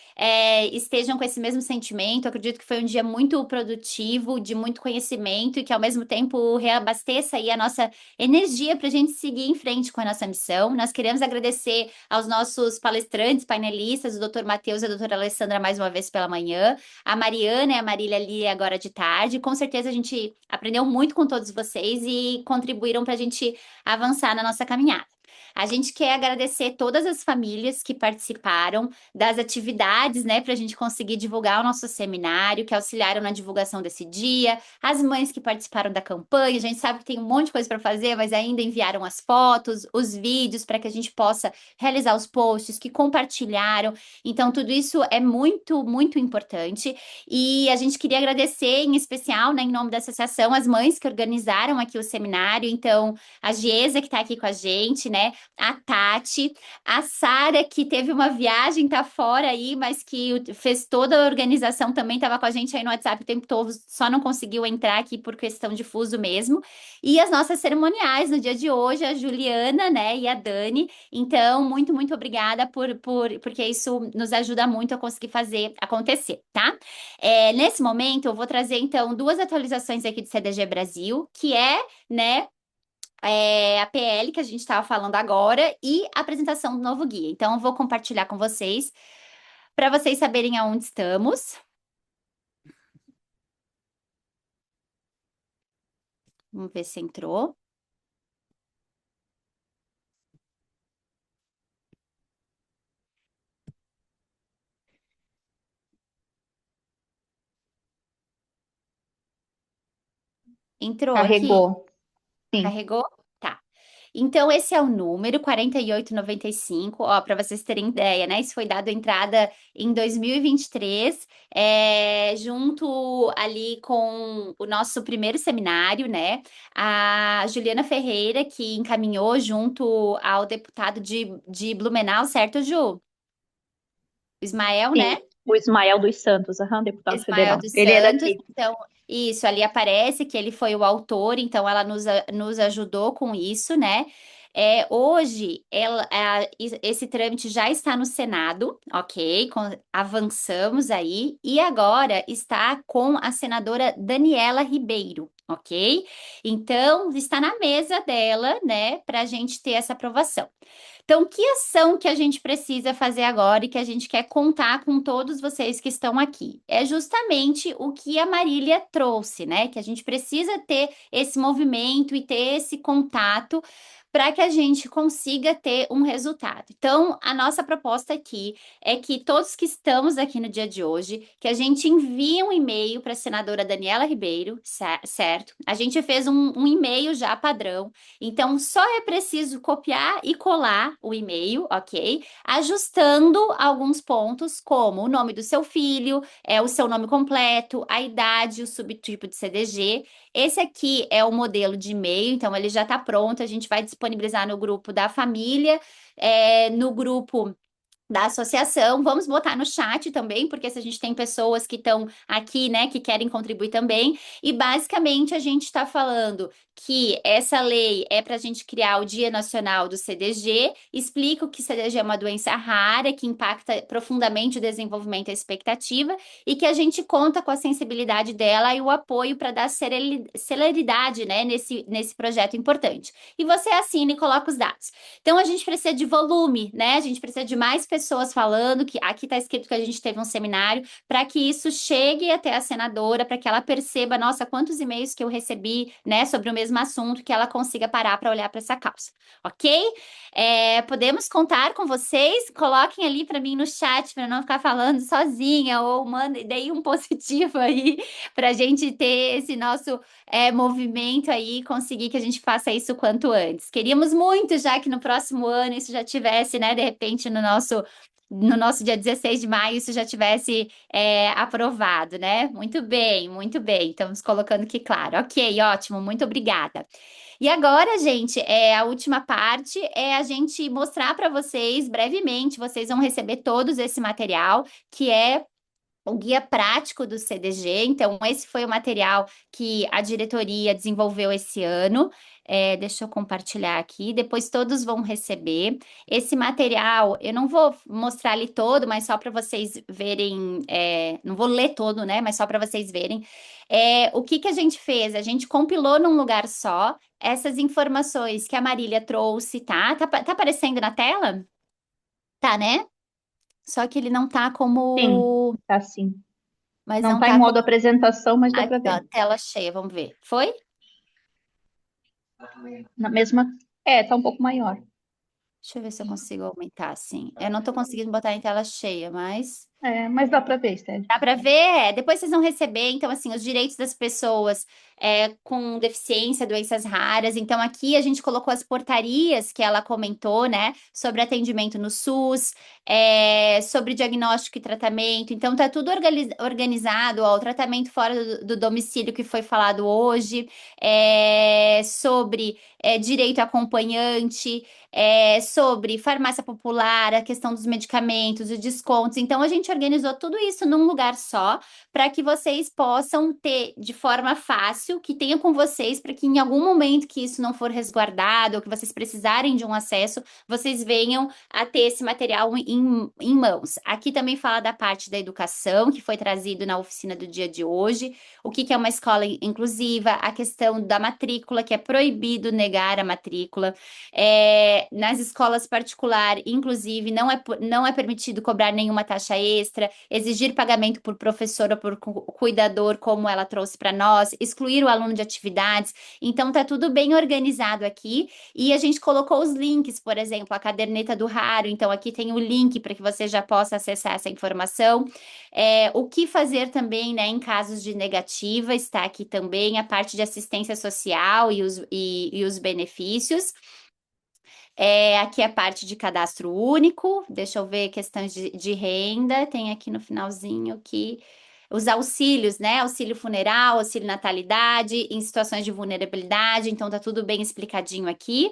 estejam com esse mesmo sentimento. Eu acredito que foi um dia muito produtivo, de muito conhecimento e que, ao mesmo tempo, reabasteça aí a nossa energia para a gente seguir em frente com a nossa missão. Nós queremos agradecer aos nossos palestrantes, painelistas, o Dr. Matheus e a doutora Alessandra mais uma vez pela manhã, a Mariana e a Marília ali agora de tarde. Com certeza a gente aprendeu muito com todos vocês e contribuíram para a gente avançar na nossa caminhada. A gente quer agradecer todas as famílias que participaram das atividades, né, para a gente conseguir divulgar o nosso seminário, que auxiliaram na divulgação desse dia, as mães que participaram da campanha. A gente sabe que tem um monte de coisa para fazer, mas ainda enviaram as fotos, os vídeos para que a gente possa realizar os posts, que compartilharam. Então, tudo isso é muito, muito importante. E a gente queria agradecer, em especial, né, em nome da associação, as mães que organizaram aqui o seminário. Então, a Giesa, que está aqui com a gente, né? A Tati, a Sara, que teve uma viagem, tá fora aí, mas que fez toda a organização, também estava com a gente aí no WhatsApp o tempo todo, só não conseguiu entrar aqui por questão de fuso mesmo. E as nossas cerimoniais no dia de hoje, a Juliana, né, e a Dani. Então, muito, muito obrigada porque isso nos ajuda muito a conseguir fazer acontecer, tá? Nesse momento, eu vou trazer, então, duas atualizações aqui do CDG Brasil, que né, a PL que a gente estava falando agora e a apresentação do novo guia. Então, eu vou compartilhar com vocês para vocês saberem aonde estamos. Vamos ver se entrou. Entrou aqui? Carregou. Sim. Carregou? Tá. Então, esse é o número 4895, ó, para vocês terem ideia, né? Isso foi dado entrada em 2023, junto ali com o nosso primeiro seminário, né? A Juliana Ferreira, que encaminhou junto ao deputado de Blumenau, certo, Ju? O Ismael, Sim, né? o Ismael dos Santos, deputado Ismael federal. dos Ele é Santos, daqui. então, isso, ali aparece que ele foi o autor, então ela nos ajudou com isso, né? Hoje, esse trâmite já está no Senado, ok? Avançamos aí, e agora está com a senadora Daniela Ribeiro, ok? Então, está na mesa dela, né, para a gente ter essa aprovação. Então, que ação que a gente precisa fazer agora e que a gente quer contar com todos vocês que estão aqui? É justamente o que a Marília trouxe, né? Que a gente precisa ter esse movimento e ter esse contato para que a gente consiga ter um resultado. Então, a nossa proposta aqui é que todos que estamos aqui no dia de hoje, que a gente envie um e-mail para a senadora Daniela Ribeiro, certo? A gente fez um e-mail já padrão, então só é preciso copiar e colar o e-mail, ok? Ajustando alguns pontos, como o nome do seu filho, o seu nome completo, a idade, o subtipo de CDG. Esse aqui é o modelo de e-mail, então ele já está pronto, a gente vai disponibilizar no grupo da família, no grupo da associação, vamos botar no chat também, porque se a gente tem pessoas que estão aqui, né, que querem contribuir também, e basicamente a gente está falando que essa lei é para a gente criar o Dia Nacional do CDG, explica que CDG é uma doença rara, que impacta profundamente o desenvolvimento e a expectativa, e que a gente conta com a sensibilidade dela e o apoio para dar celeridade, né, nesse projeto importante. E você assina e coloca os dados. Então, a gente precisa de volume, né, a gente precisa de mais pessoas falando, que aqui está escrito que a gente teve um seminário, para que isso chegue até a senadora, para que ela perceba, nossa, quantos e-mails que eu recebi, né, sobre o mesmo assunto, que ela consiga parar para olhar para essa causa, ok? Podemos contar com vocês? Coloquem ali para mim no chat, para não ficar falando sozinha, ou deem um positivo aí, para a gente ter esse nosso movimento aí, conseguir que a gente faça isso o quanto antes. Queríamos muito já que no próximo ano isso já tivesse, né, de repente no nosso dia 16 de maio isso já tivesse aprovado, né? Muito bem, muito bem. Estamos colocando aqui claro. Ok, ótimo, muito obrigada. E agora, gente, a última parte é a gente mostrar para vocês brevemente, vocês vão receber todos esse material, que é o guia prático do CDG. Então, esse foi o material que a diretoria desenvolveu esse ano. Deixa eu compartilhar aqui, depois todos vão receber. Esse material, eu não vou mostrar ali todo, mas só para vocês verem, não vou ler todo, né? Mas só para vocês verem. O que que a gente fez? A gente compilou num lugar só essas informações que a Marília trouxe, tá? Tá aparecendo na tela? Tá, né? Só que ele não tá Sim, como. tá sim. Mas Não não tá em tá modo como. apresentação, mas dá Aqui, para ó, ver. tela cheia, vamos ver. Foi? Na mesma. Tá um pouco maior. Deixa eu ver se eu consigo aumentar assim. Eu não tô conseguindo botar em tela cheia, mas. Mas dá para ver, Stédio. Dá para ver? Depois vocês vão receber, então, assim, os direitos das pessoas com deficiência, doenças raras. Então, aqui a gente colocou as portarias que ela comentou, né, sobre atendimento no SUS, sobre diagnóstico e tratamento. Então, tá tudo organizado, ó, o tratamento fora do domicílio que foi falado hoje, sobre direito acompanhante. Sobre farmácia popular, a questão dos medicamentos, os descontos. Então, a gente organizou tudo isso num lugar só, para que vocês possam ter de forma fácil, que tenha com vocês, para que em algum momento que isso não for resguardado, ou que vocês precisarem de um acesso, vocês venham a ter esse material em mãos. Aqui também fala da parte da educação, que foi trazido na oficina do dia de hoje, o que é uma escola inclusiva, a questão da matrícula, que é proibido negar a matrícula. Nas escolas particulares, inclusive, não é permitido cobrar nenhuma taxa extra, exigir pagamento por professor ou por cuidador, como ela trouxe para nós, excluir o aluno de atividades. Então, tá tudo bem organizado aqui. E a gente colocou os links, por exemplo, a caderneta do Raro. Então, aqui tem o link para que você já possa acessar essa informação. O que fazer também, né, em casos de negativa, está aqui também a parte de assistência social e os benefícios. Aqui a parte de cadastro único, deixa eu ver questões de renda, tem aqui no finalzinho que os auxílios, né? Auxílio funeral, auxílio natalidade, em situações de vulnerabilidade, então tá tudo bem explicadinho aqui.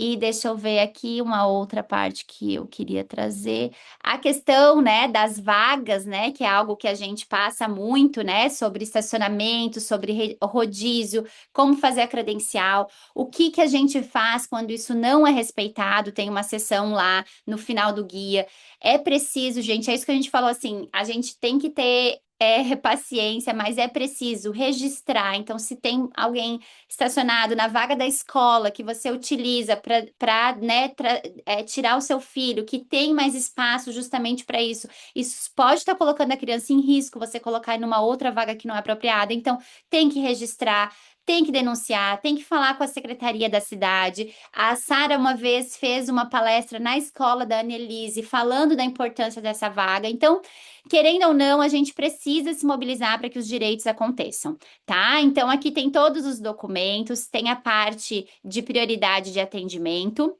E deixa eu ver aqui uma outra parte que eu queria trazer. A questão, né, das vagas, né, que é algo que a gente passa muito, né, sobre estacionamento, sobre rodízio, como fazer a credencial, o que que a gente faz quando isso não é respeitado, tem uma sessão lá no final do guia. É preciso, gente, é isso que a gente falou assim, a gente tem que ter paciência, mas é preciso registrar. Então, se tem alguém estacionado na vaga da escola que você utiliza para né, tirar o seu filho, que tem mais espaço justamente para isso. Isso pode estar colocando a criança em risco, você colocar em uma outra vaga que não é apropriada. Então, tem que registrar. Tem que denunciar, tem que falar com a secretaria da cidade. A Sara uma vez fez uma palestra na escola da Annelise falando da importância dessa vaga. Então, querendo ou não, a gente precisa se mobilizar para que os direitos aconteçam, tá? Então, aqui tem todos os documentos, tem a parte de prioridade de atendimento.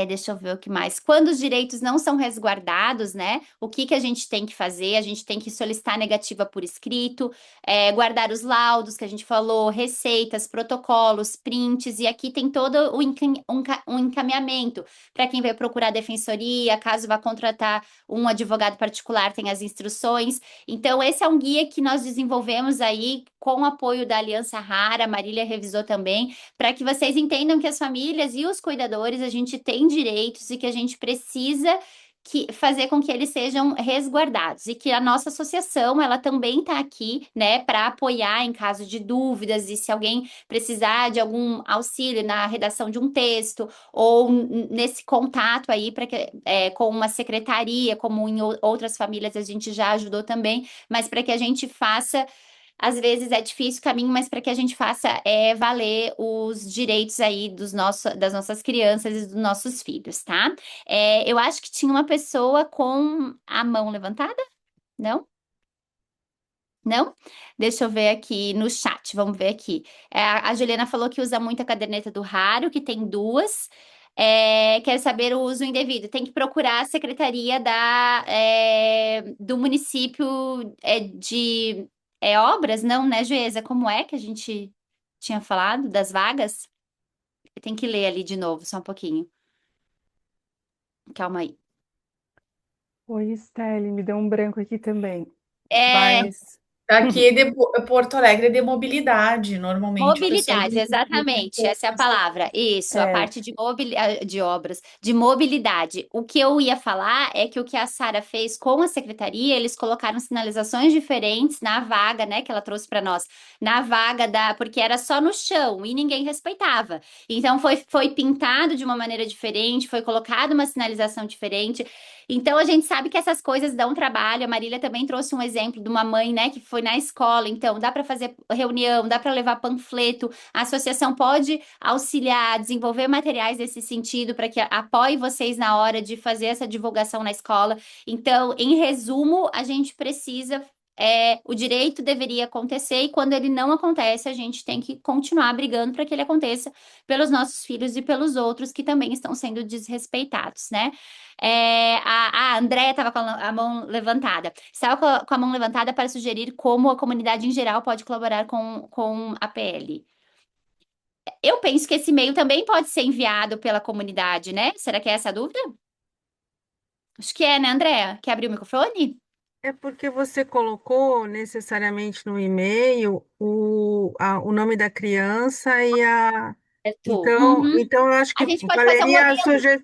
Deixa eu ver o que mais. Quando os direitos não são resguardados, né? O que que a gente tem que fazer? A gente tem que solicitar negativa por escrito, guardar os laudos que a gente falou, receitas, protocolos, prints, e aqui tem todo um encaminhamento para quem vai procurar defensoria, caso vá contratar um advogado particular, tem as instruções. Então, esse é um guia que nós desenvolvemos aí com o apoio da Aliança Rara, a Marília revisou também, para que vocês entendam que as famílias e os cuidadores, a gente tem direitos e que a gente precisa fazer com que eles sejam resguardados e que a nossa associação ela também está aqui, né, para apoiar em caso de dúvidas e se alguém precisar de algum auxílio na redação de um texto ou nesse contato aí para que com uma secretaria, como em outras famílias a gente já ajudou também, mas para que a gente faça. Às vezes é difícil o caminho, mas para que a gente faça valer os direitos aí das nossas crianças e dos nossos filhos, tá? Eu acho que tinha uma pessoa com a mão levantada? Não? Não? Deixa eu ver aqui no chat, vamos ver aqui. A Juliana falou que usa muito a caderneta do Raro, que tem duas. Quer saber o uso indevido? Tem que procurar a secretaria do município de obras, não, né, Juíza? Como é que a gente tinha falado das vagas? Tem que ler ali de novo, só um pouquinho. Calma aí. Oi, Stelle, me deu um branco aqui também. É, Mas Aqui é de Porto Alegre é de mobilidade. Normalmente o pessoal mobilidade, exatamente, essa é a palavra. Isso, a é, parte de obras, de mobilidade. O que eu ia falar é que o que a Sara fez com a secretaria, eles colocaram sinalizações diferentes na vaga, né, que ela trouxe para nós, na vaga porque era só no chão e ninguém respeitava. Então foi pintado de uma maneira diferente, foi colocada uma sinalização diferente. Então a gente sabe que essas coisas dão trabalho. A Marília também trouxe um exemplo de uma mãe, né, que foi na escola. Então dá para fazer reunião, dá para levar panfleto. A associação pode auxiliar, desenvolver materiais nesse sentido para que apoie vocês na hora de fazer essa divulgação na escola. Então, em resumo, a gente precisa o direito deveria acontecer e quando ele não acontece, a gente tem que continuar brigando para que ele aconteça pelos nossos filhos e pelos outros que também estão sendo desrespeitados, né? A Andréia estava com a mão levantada. Estava com a mão levantada para sugerir como a comunidade em geral pode colaborar com a PL. Eu penso que esse e-mail também pode ser enviado pela comunidade, né? Será que é essa a dúvida? Acho que é, né, Andréia? Quer abrir o microfone? é porque você colocou necessariamente no e-mail o nome da criança e a. É tu. Então, Uhum. então eu acho A que gente pode fazer um valeria modelo.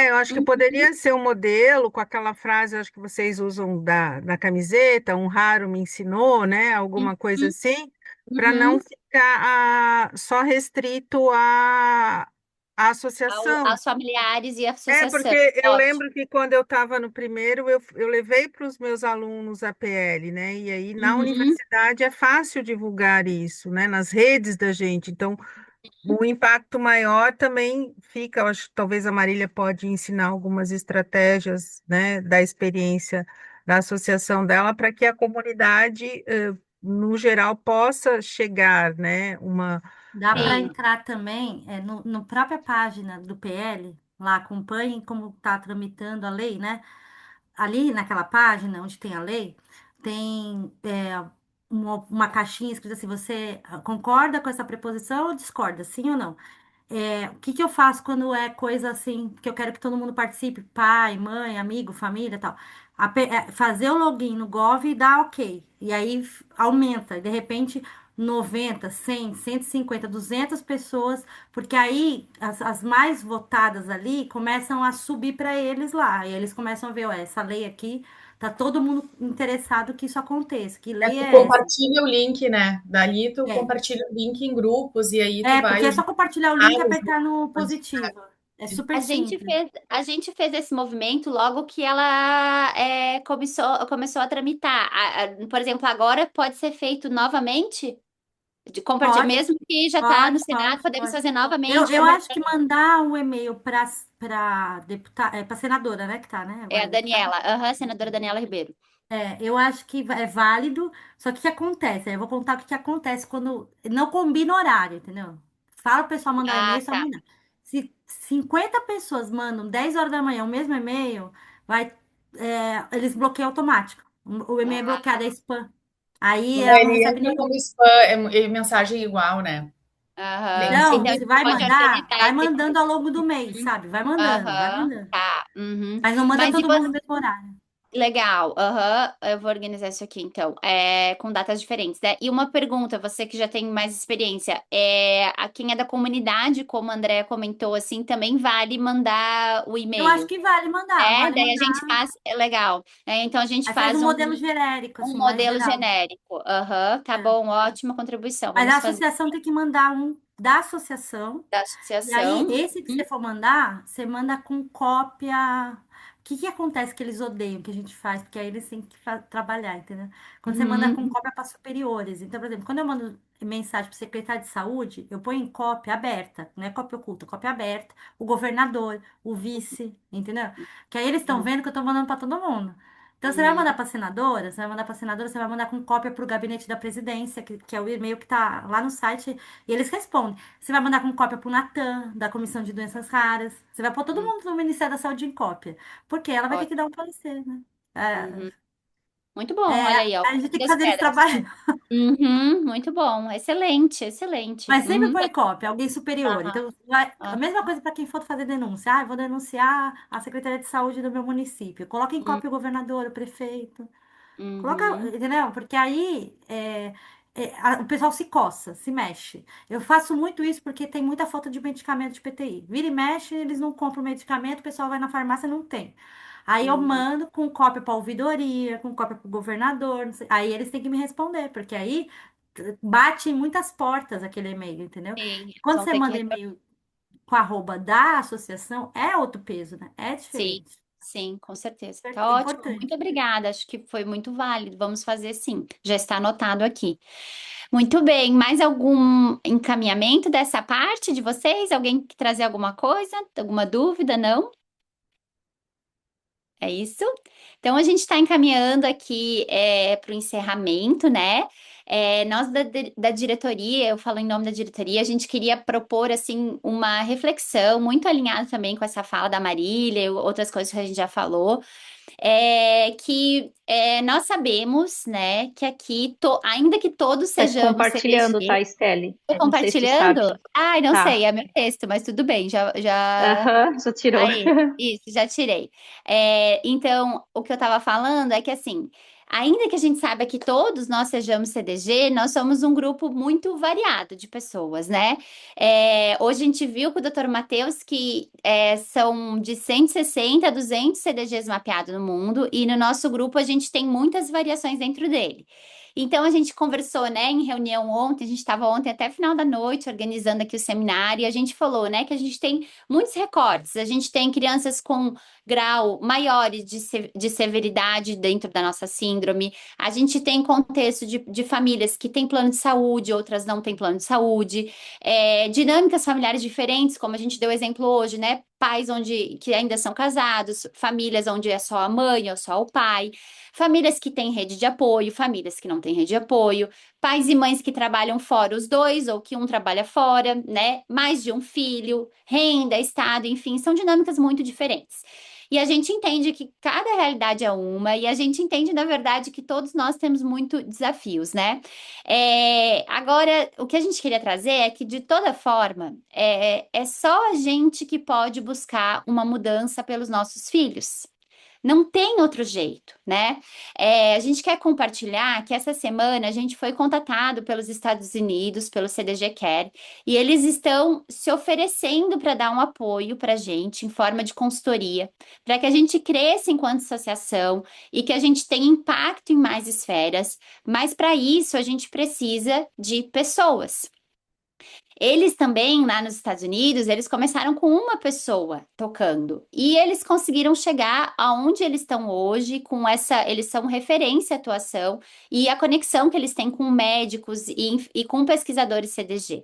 eu acho que Uhum, poderia ser um modelo com aquela frase, acho que vocês usam da camiseta, um raro me ensinou, né? Alguma coisa uhum, assim, para não uhum. ficar só restrito à associação. Aos familiares e à É, porque associação. eu Ótimo. lembro que quando eu estava no primeiro, eu levei para os meus alunos a PL, né? E aí na Uhum. universidade é fácil divulgar isso, né? Nas redes da gente. Então, o impacto maior também fica, eu acho que talvez a Marília pode ensinar algumas estratégias, né, da experiência da associação dela para que a comunidade, no geral, possa chegar, né, Dá para Sim. entrar também no própria página do PL, lá acompanhem como está tramitando a lei, né? Ali naquela página onde tem a lei, tem uma caixinha escrita assim, você concorda com essa preposição ou discorda, sim ou não? O que que eu faço quando é coisa assim, que eu quero que todo mundo participe, pai, mãe, amigo, família, tal. Fazer o login no Gov e dar OK. E aí aumenta, e de repente 90, 100, 150, 200 pessoas, porque aí as mais votadas ali começam a subir para eles lá, e eles começam a ver, ó, essa lei aqui, tá todo mundo interessado que isso aconteça. Que lei Tu é essa? compartilha o link, né? Dali tu É, compartilha o link em grupos e aí tu porque vai é só usando compartilhar o link e vários apertar no grupos. positivo. É super A gente simples. fez, a gente fez esse movimento logo que ela começou a tramitar. Por exemplo, agora pode ser feito novamente, de compartilhar, Pode, mesmo que já está no pode, Senado, podemos pode. fazer Eu, novamente, eu acho que compartilhar. mandar um e-mail para deputada, para senadora, né, que tá, né? É Agora a é deputada. Daniela, aham, senadora Daniela Ribeiro. Eu acho que é válido, só que o que acontece? Aí eu vou contar o que que acontece quando não combina horário, entendeu? Fala o pessoal mandar Ah, e-mail, só tá. mandar. Se 50 pessoas mandam 10 horas da manhã o mesmo e-mail, eles bloqueiam automático. O e-mail é bloqueado, é spam. Aí ela não Ele recebe entra nenhum. como spam, é mensagem igual, né? Aham. Dentro Não, Então, a do. se gente vai pode mandar, organizar vai esse. mandando ao longo do mês, sabe? Vai mandando, vai Aham, mandando. tá. Uhum. Mas não manda Mas e todo mundo no você? mesmo horário. Legal, aham, eu vou organizar isso aqui então, com datas diferentes, né? E uma pergunta, você que já tem mais experiência, a quem é da comunidade, como a Andrea comentou, assim, também vale mandar o Eu acho e-mail, que vale mandar, né? vale Daí a mandar. gente faz, é legal, né? Então a gente Aí faz faz um um, modelo genérico, um assim, mais modelo geral. genérico, aham, tá É. bom, ótima contribuição, Mas a vamos fazer associação tem que mandar um da associação. da E aí, associação. esse que você for mandar, você manda com cópia. O que que acontece que eles odeiam que a gente faz? Porque aí eles têm que trabalhar, entendeu? Quando você manda com Uhum, cópia para superiores. Então, por exemplo, quando eu mando mensagem para o secretário de saúde, eu ponho em cópia aberta, não é cópia oculta, cópia aberta, o governador, o vice, entendeu? Que aí eles estão uhum, vendo que eu estou mandando para todo mundo. Então, você vai uhum, mandar para a senadora, você vai mandar para a senadora, você vai mandar com cópia para o gabinete da presidência, que é o e-mail que está lá no site, e eles respondem. Você vai mandar com cópia para o Natan, da Comissão de Doenças Raras. Você vai pôr todo uhum, mundo do Ministério da Saúde em cópia. Porque ela vai ter que ótimo, dar um parecer, né? É, uhum. Muito bom, olha aí, ó, a gente tem que das fazer esse pedras. trabalho. Uhum, muito bom, excelente, excelente. Mas sempre põe cópia, alguém superior. Aham, Então, a aham, mesma coisa para quem for fazer denúncia. Ah, eu vou denunciar a Secretaria de Saúde do meu município. Coloca em cópia o governador, o prefeito. Coloca, uhum, entendeu? Porque aí o pessoal se coça, se mexe. Eu faço muito isso porque tem muita falta de medicamento de PTI. Vira e mexe, eles não compram medicamento, o pessoal vai na farmácia e não tem. Aí eu uhum. mando com cópia para a ouvidoria, com cópia para o governador, não sei. Aí eles têm que me responder, porque aí bate em muitas portas aquele e-mail, entendeu? Sim, eles Quando vão você ter que manda retornar. e-mail com arroba da associação, é outro peso, né? É Sim, diferente. sim, com certeza. É Tá ótimo, muito importante. obrigada. Acho que foi muito válido. Vamos fazer sim. Já está anotado aqui. Muito bem. Mais algum encaminhamento dessa parte de vocês? Alguém que trazer alguma coisa? Alguma dúvida? Não? É isso? Então, a gente está encaminhando aqui para o encerramento, né? Nós da diretoria, eu falo em nome da diretoria, a gente queria propor, assim, uma reflexão muito alinhada também com essa fala da Marília e outras coisas que a gente já falou, nós sabemos, né, que aqui, ainda que todos Tá se sejamos compartilhando, CDG, tá, Stelle? estou Não sei se tu sabe. compartilhando? Ai, não sei, Tá. é meu texto, mas tudo bem, já Aham, já tirou. Aí, isso, já tirei. Então, o que eu estava falando é que, assim, ainda que a gente saiba que todos nós sejamos CDG, nós somos um grupo muito variado de pessoas, né? Hoje a gente viu com o Dr. Matheus que são de 160 a 200 CDGs mapeados no mundo, e no nosso grupo a gente tem muitas variações dentro dele. Então, a gente conversou, né, em reunião ontem, a gente estava ontem até final da noite organizando aqui o seminário, e a gente falou, né, que a gente tem muitos recortes. A gente tem crianças com grau maiores de severidade dentro da nossa síndrome. A gente tem contexto de famílias que têm plano de saúde, outras não têm plano de saúde. Dinâmicas familiares diferentes, como a gente deu exemplo hoje, né? Pais que ainda são casados, famílias onde é só a mãe ou só o pai, famílias que têm rede de apoio, famílias que não têm rede de apoio, pais e mães que trabalham fora os dois, ou que um trabalha fora, né? Mais de um filho, renda, estado, enfim, são dinâmicas muito diferentes. E a gente entende que cada realidade é uma, e a gente entende, na verdade, que todos nós temos muitos desafios, né? Agora, o que a gente queria trazer é que, de toda forma, é só a gente que pode buscar uma mudança pelos nossos filhos. Não tem outro jeito, né? A gente quer compartilhar que essa semana a gente foi contatado pelos Estados Unidos, pelo CDG Care, e eles estão se oferecendo para dar um apoio para a gente em forma de consultoria, para que a gente cresça enquanto associação e que a gente tenha impacto em mais esferas, mas para isso a gente precisa de pessoas. Eles também, lá nos Estados Unidos, eles começaram com uma pessoa tocando. E eles conseguiram chegar aonde eles estão hoje, eles são referência à atuação e a conexão que eles têm com médicos e com pesquisadores CDG.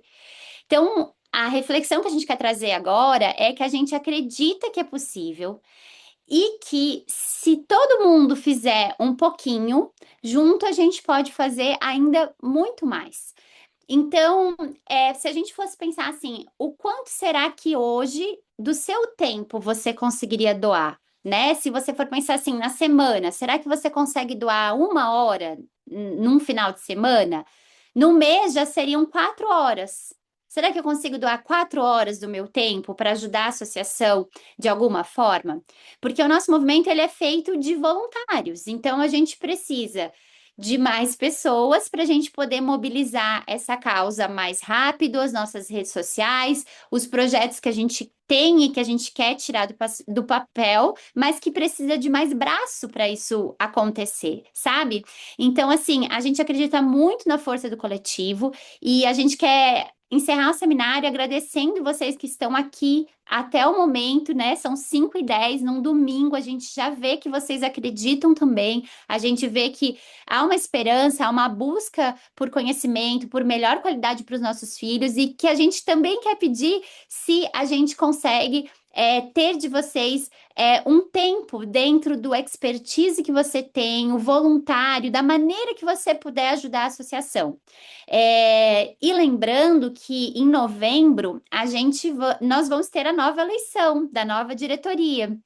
Então, a reflexão que a gente quer trazer agora é que a gente acredita que é possível e que, se todo mundo fizer um pouquinho, junto a gente pode fazer ainda muito mais. Então, se a gente fosse pensar assim, o quanto será que hoje do seu tempo você conseguiria doar, né? Se você for pensar assim, na semana, será que você consegue doar 1 hora num final de semana? No mês já seriam 4 horas. Será que eu consigo doar 4 horas do meu tempo para ajudar a associação de alguma forma? Porque o nosso movimento ele é feito de voluntários, então a gente precisa de mais pessoas para a gente poder mobilizar essa causa mais rápido, as nossas redes sociais, os projetos que a gente tem e que a gente quer tirar do papel, mas que precisa de mais braço para isso acontecer, sabe? Então, assim, a gente acredita muito na força do coletivo e a gente quer encerrar o seminário agradecendo vocês que estão aqui até o momento, né? São 5h10 num domingo, a gente já vê que vocês acreditam também, a gente vê que há uma esperança, há uma busca por conhecimento, por melhor qualidade para os nossos filhos e que a gente também quer pedir se a gente consegue ter de vocês um tempo dentro do expertise que você tem, o voluntário, da maneira que você puder ajudar a associação. E lembrando que em novembro nós vamos ter a nova eleição da nova diretoria.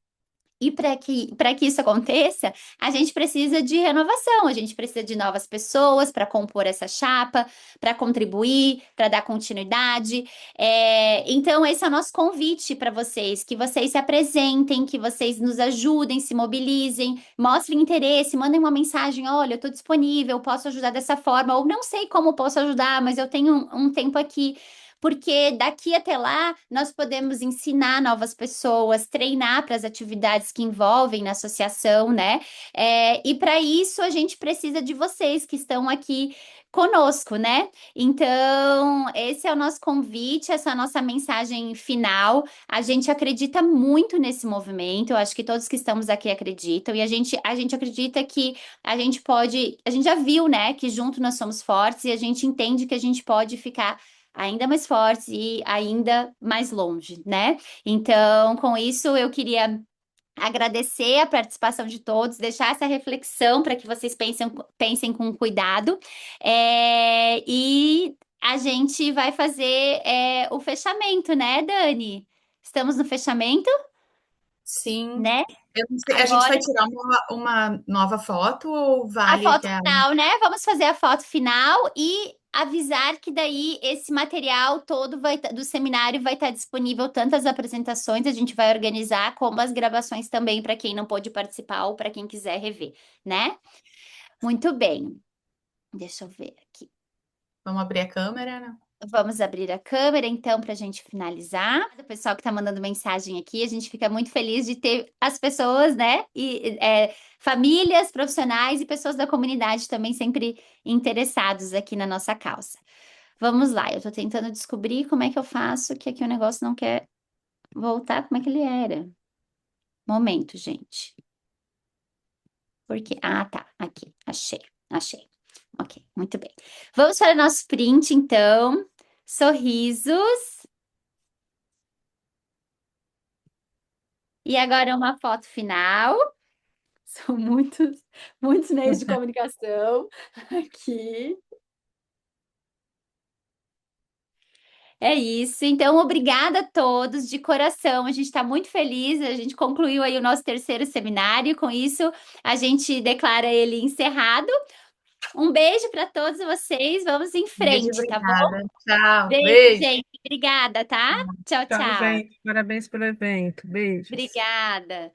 E para que isso aconteça, a gente precisa de renovação, a gente precisa de novas pessoas para compor essa chapa, para contribuir, para dar continuidade. Então, esse é o nosso convite para vocês, que vocês se apresentem, que vocês nos ajudem, se mobilizem, mostrem interesse, mandem uma mensagem: olha, eu estou disponível, posso ajudar dessa forma, ou não sei como posso ajudar, mas eu tenho um tempo aqui. Porque daqui até lá nós podemos ensinar novas pessoas, treinar para as atividades que envolvem na associação, né? E para isso a gente precisa de vocês que estão aqui conosco, né? Então, esse é o nosso convite, essa é a nossa mensagem final. A gente acredita muito nesse movimento, eu acho que todos que estamos aqui acreditam, e a gente acredita que a gente pode, a gente já viu, né, que junto nós somos fortes e a gente entende que a gente pode ficar ainda mais fortes e ainda mais longe, né? Então, com isso, eu queria agradecer a participação de todos, deixar essa reflexão para que vocês pensem com cuidado. E a gente vai fazer o fechamento, né, Dani? Estamos no fechamento, Sim. né? Eu não sei, a gente Agora vai tirar uma nova foto ou a vale foto até final, né? Vamos fazer a foto final e avisar que daí esse material todo do seminário vai estar disponível, tanto as apresentações a gente vai organizar, como as gravações também para quem não pôde participar ou para quem quiser rever, né? Muito bem. Deixa eu ver aqui. Vamos abrir a câmera, né? Vamos abrir a câmera, então, para a gente finalizar. O pessoal que está mandando mensagem aqui, a gente fica muito feliz de ter as pessoas, né? E famílias, profissionais e pessoas da comunidade também sempre interessados aqui na nossa causa. Vamos lá, eu estou tentando descobrir como é que eu faço, que aqui o negócio não quer voltar como é que ele era. Momento, gente. Por quê? Ah, tá. Aqui, achei. Ok, muito bem. Vamos para o nosso print, então. Sorrisos. E agora uma foto final. São muitos meios de comunicação aqui. É isso. Então, obrigada a todos de coração. A gente está muito feliz. A gente concluiu aí o nosso terceiro seminário. Com isso, a gente declara ele encerrado. Um beijo para todos vocês. Vamos em Beijo, frente, tá bom? obrigada. Tchau, Beijo, beijo. gente. Obrigada, tá? Tchau, Tchau, tchau. gente. Parabéns pelo evento. Beijos. Obrigada.